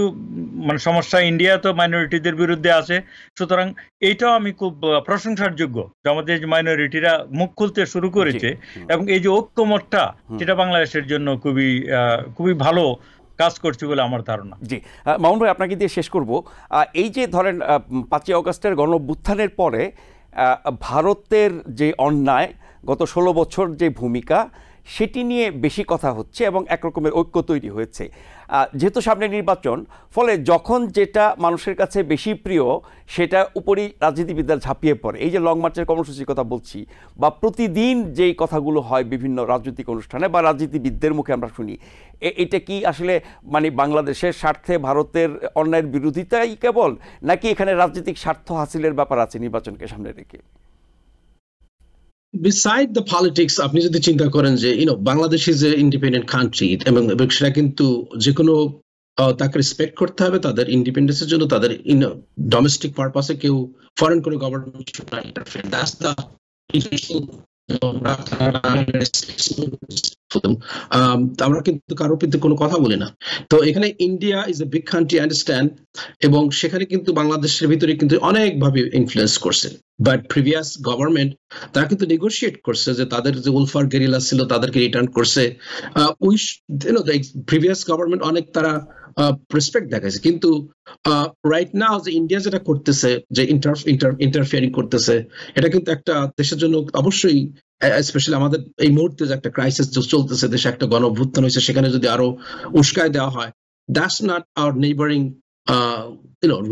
মানে সমস্যা ইন্ডিয়া তো মাইনরিটিদের বিরুদ্ধে আছে। সুতরাং এইটাও আমি খুব প্রশংসার যোগ্য যে আমাদের মাইনরিটিরা মুখ খুলতে শুরু করেছে, এবং এই যে ঐক্যমতটা, সেটা বাংলাদেশের জন্য খুবই খুবই ভালো কাজ করছে বলে আমার ধারণা। জি, মামুন ভাই, আপনাকে দিয়ে শেষ করব। এই যে ধরেন 5ই অগস্টের গণঅভ্যুত্থানের পরে ভারতের যে অন্যায়, গত 16 বছর যে ভূমিকা, সেটি নিয়ে বেশি কথা হচ্ছে এবং একরকমের ঐক্য তৈরি হয়েছে। যেহেতু সামনে নির্বাচন, ফলে যখন যেটা মানুষের কাছে বেশি প্রিয় সেটা উপরই রাজনীতিবিদরা ঝাঁপিয়ে পড়ে। এই যে লং মার্চের কর্মসূচির কথা বলছি, বা প্রতিদিন যেই কথাগুলো হয় বিভিন্ন রাজনৈতিক অনুষ্ঠানে বা রাজনীতিবিদদের মুখে আমরা শুনি, এটা কি আসলে মানে বাংলাদেশের স্বার্থে ভারতের অন্যায়ের বিরোধিতাই কেবল, নাকি এখানে রাজনৈতিক স্বার্থ হাসিলের ব্যাপার আছে নির্বাচনকে সামনে রেখে? Beside the politics, আপনি যদি চিন্তা করেন যে Bangladesh is a independent country, এবং সেটা কিন্তু যে কোনো তাকে রেসপেক্ট করতে হবে তাদের ইন্ডিপেন্ডেন্সের জন্য, তাদের ডোমেস্টিক পারপাসে কেউ ফরেন কোনো government should not interfere. That's the আমরা কিন্তু কারোর প্রতি কোনো কথা বলি না। তো এখানে India is a big country, understand, এবং সেখানে কিন্তু বাংলাদেশের ভিতরে কিন্তু অনেকভাবে ইনফ্লুয়েন্স করছে। বাট প্রিভিয়াস গভর্নমেন্ট তারা কিন্তু নেগোশিয়েট করছে যে তাদের যে উলফার গেরিলা ছিল তাদেরকে রিটার্ন করছে। প্রিভিয়াস গভর্নমেন্ট অনেক তারা রেসপেক্ট দেখাইছে, কিন্তু রাইট নাও যে ইন্ডিয়া যেটা করতেছে, যে ইন্টারফিয়ারিং করতেছে, এটা কিন্তু একটা দেশের জন্য অবশ্যই, স্পেশালি আমাদের এই মুহূর্তে যে একটা ক্রাইসিস চলতেছে, দেশে একটা গণ অভ্যুত্থান হয়েছে, সেখানে যদি আরো উস্কায় দেওয়া হয়, that's not our neighbouring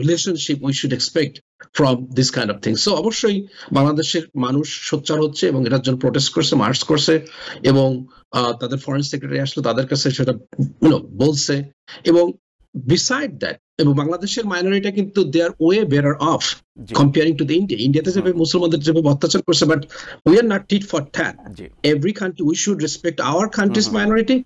relationship we should expect from this kind of things. So অবশ্যই বাংলাদেশের মানুষ সোচ্চার হচ্ছে এবং এটার জন্য প্রোটেস্ট করছে, মার্চ করছে, এবং তাদের ফরেন সেক্রেটারি আসলে তাদের কাছে সেটা বলছে। এবং বিসাইড দ্যাট, এবং বাংলাদেশের মাইনরিটি কিন্তু they are way better off comparing to the India. ইন্ডিয়াতে যেভাবে মুসলমানদের যেভাবে অত্যাচার করছে, but we are not tit for tat. Every country we should respect our country's minority.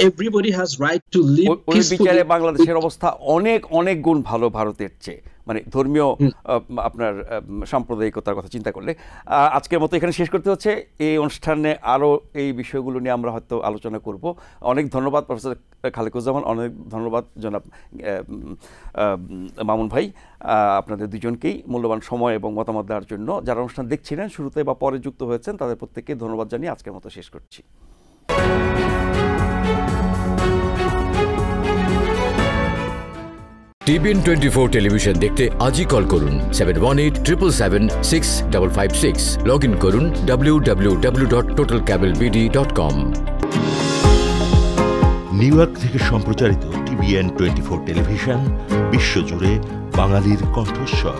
Everybody has right to live peacefully. বাংলাদেশের অবস্থা অনেক অনেক গুণ ভালো ভারতের চেয়ে, মানে ধর্মীয় আপনার সাম্প্রদায়িকতার কথা চিন্তা করলে। আজকের মতো এখানে শেষ করতে হচ্ছে। এই অনুষ্ঠানে আরও এই বিষয়গুলো নিয়ে আমরা হয়তো আলোচনা করব। অনেক ধন্যবাদ প্রফেসর খালেকুজ্জামান, অনেক ধন্যবাদ জনাব মামুন ভাই, আপনাদের দুজনকেই মূল্যবান সময় এবং মতামত দেওয়ার জন্য। যারা অনুষ্ঠান দেখছিলেন শুরুতে বা পরে যুক্ত হয়েছেন, তাদের প্রত্যেককে ধন্যবাদ জানিয়ে আজকের মতো শেষ করছি। TBN 24 টেলিভিশন দেখতে আজই কল করুন 7187776556। লগ ইন করুন www.totalcablebd.com। নিউ ইয়র্ক থেকে সম্প্রচারিত TBN 24 টেলিভিশন বিশ্বজুড়ে বাঙালির কণ্ঠস্বর।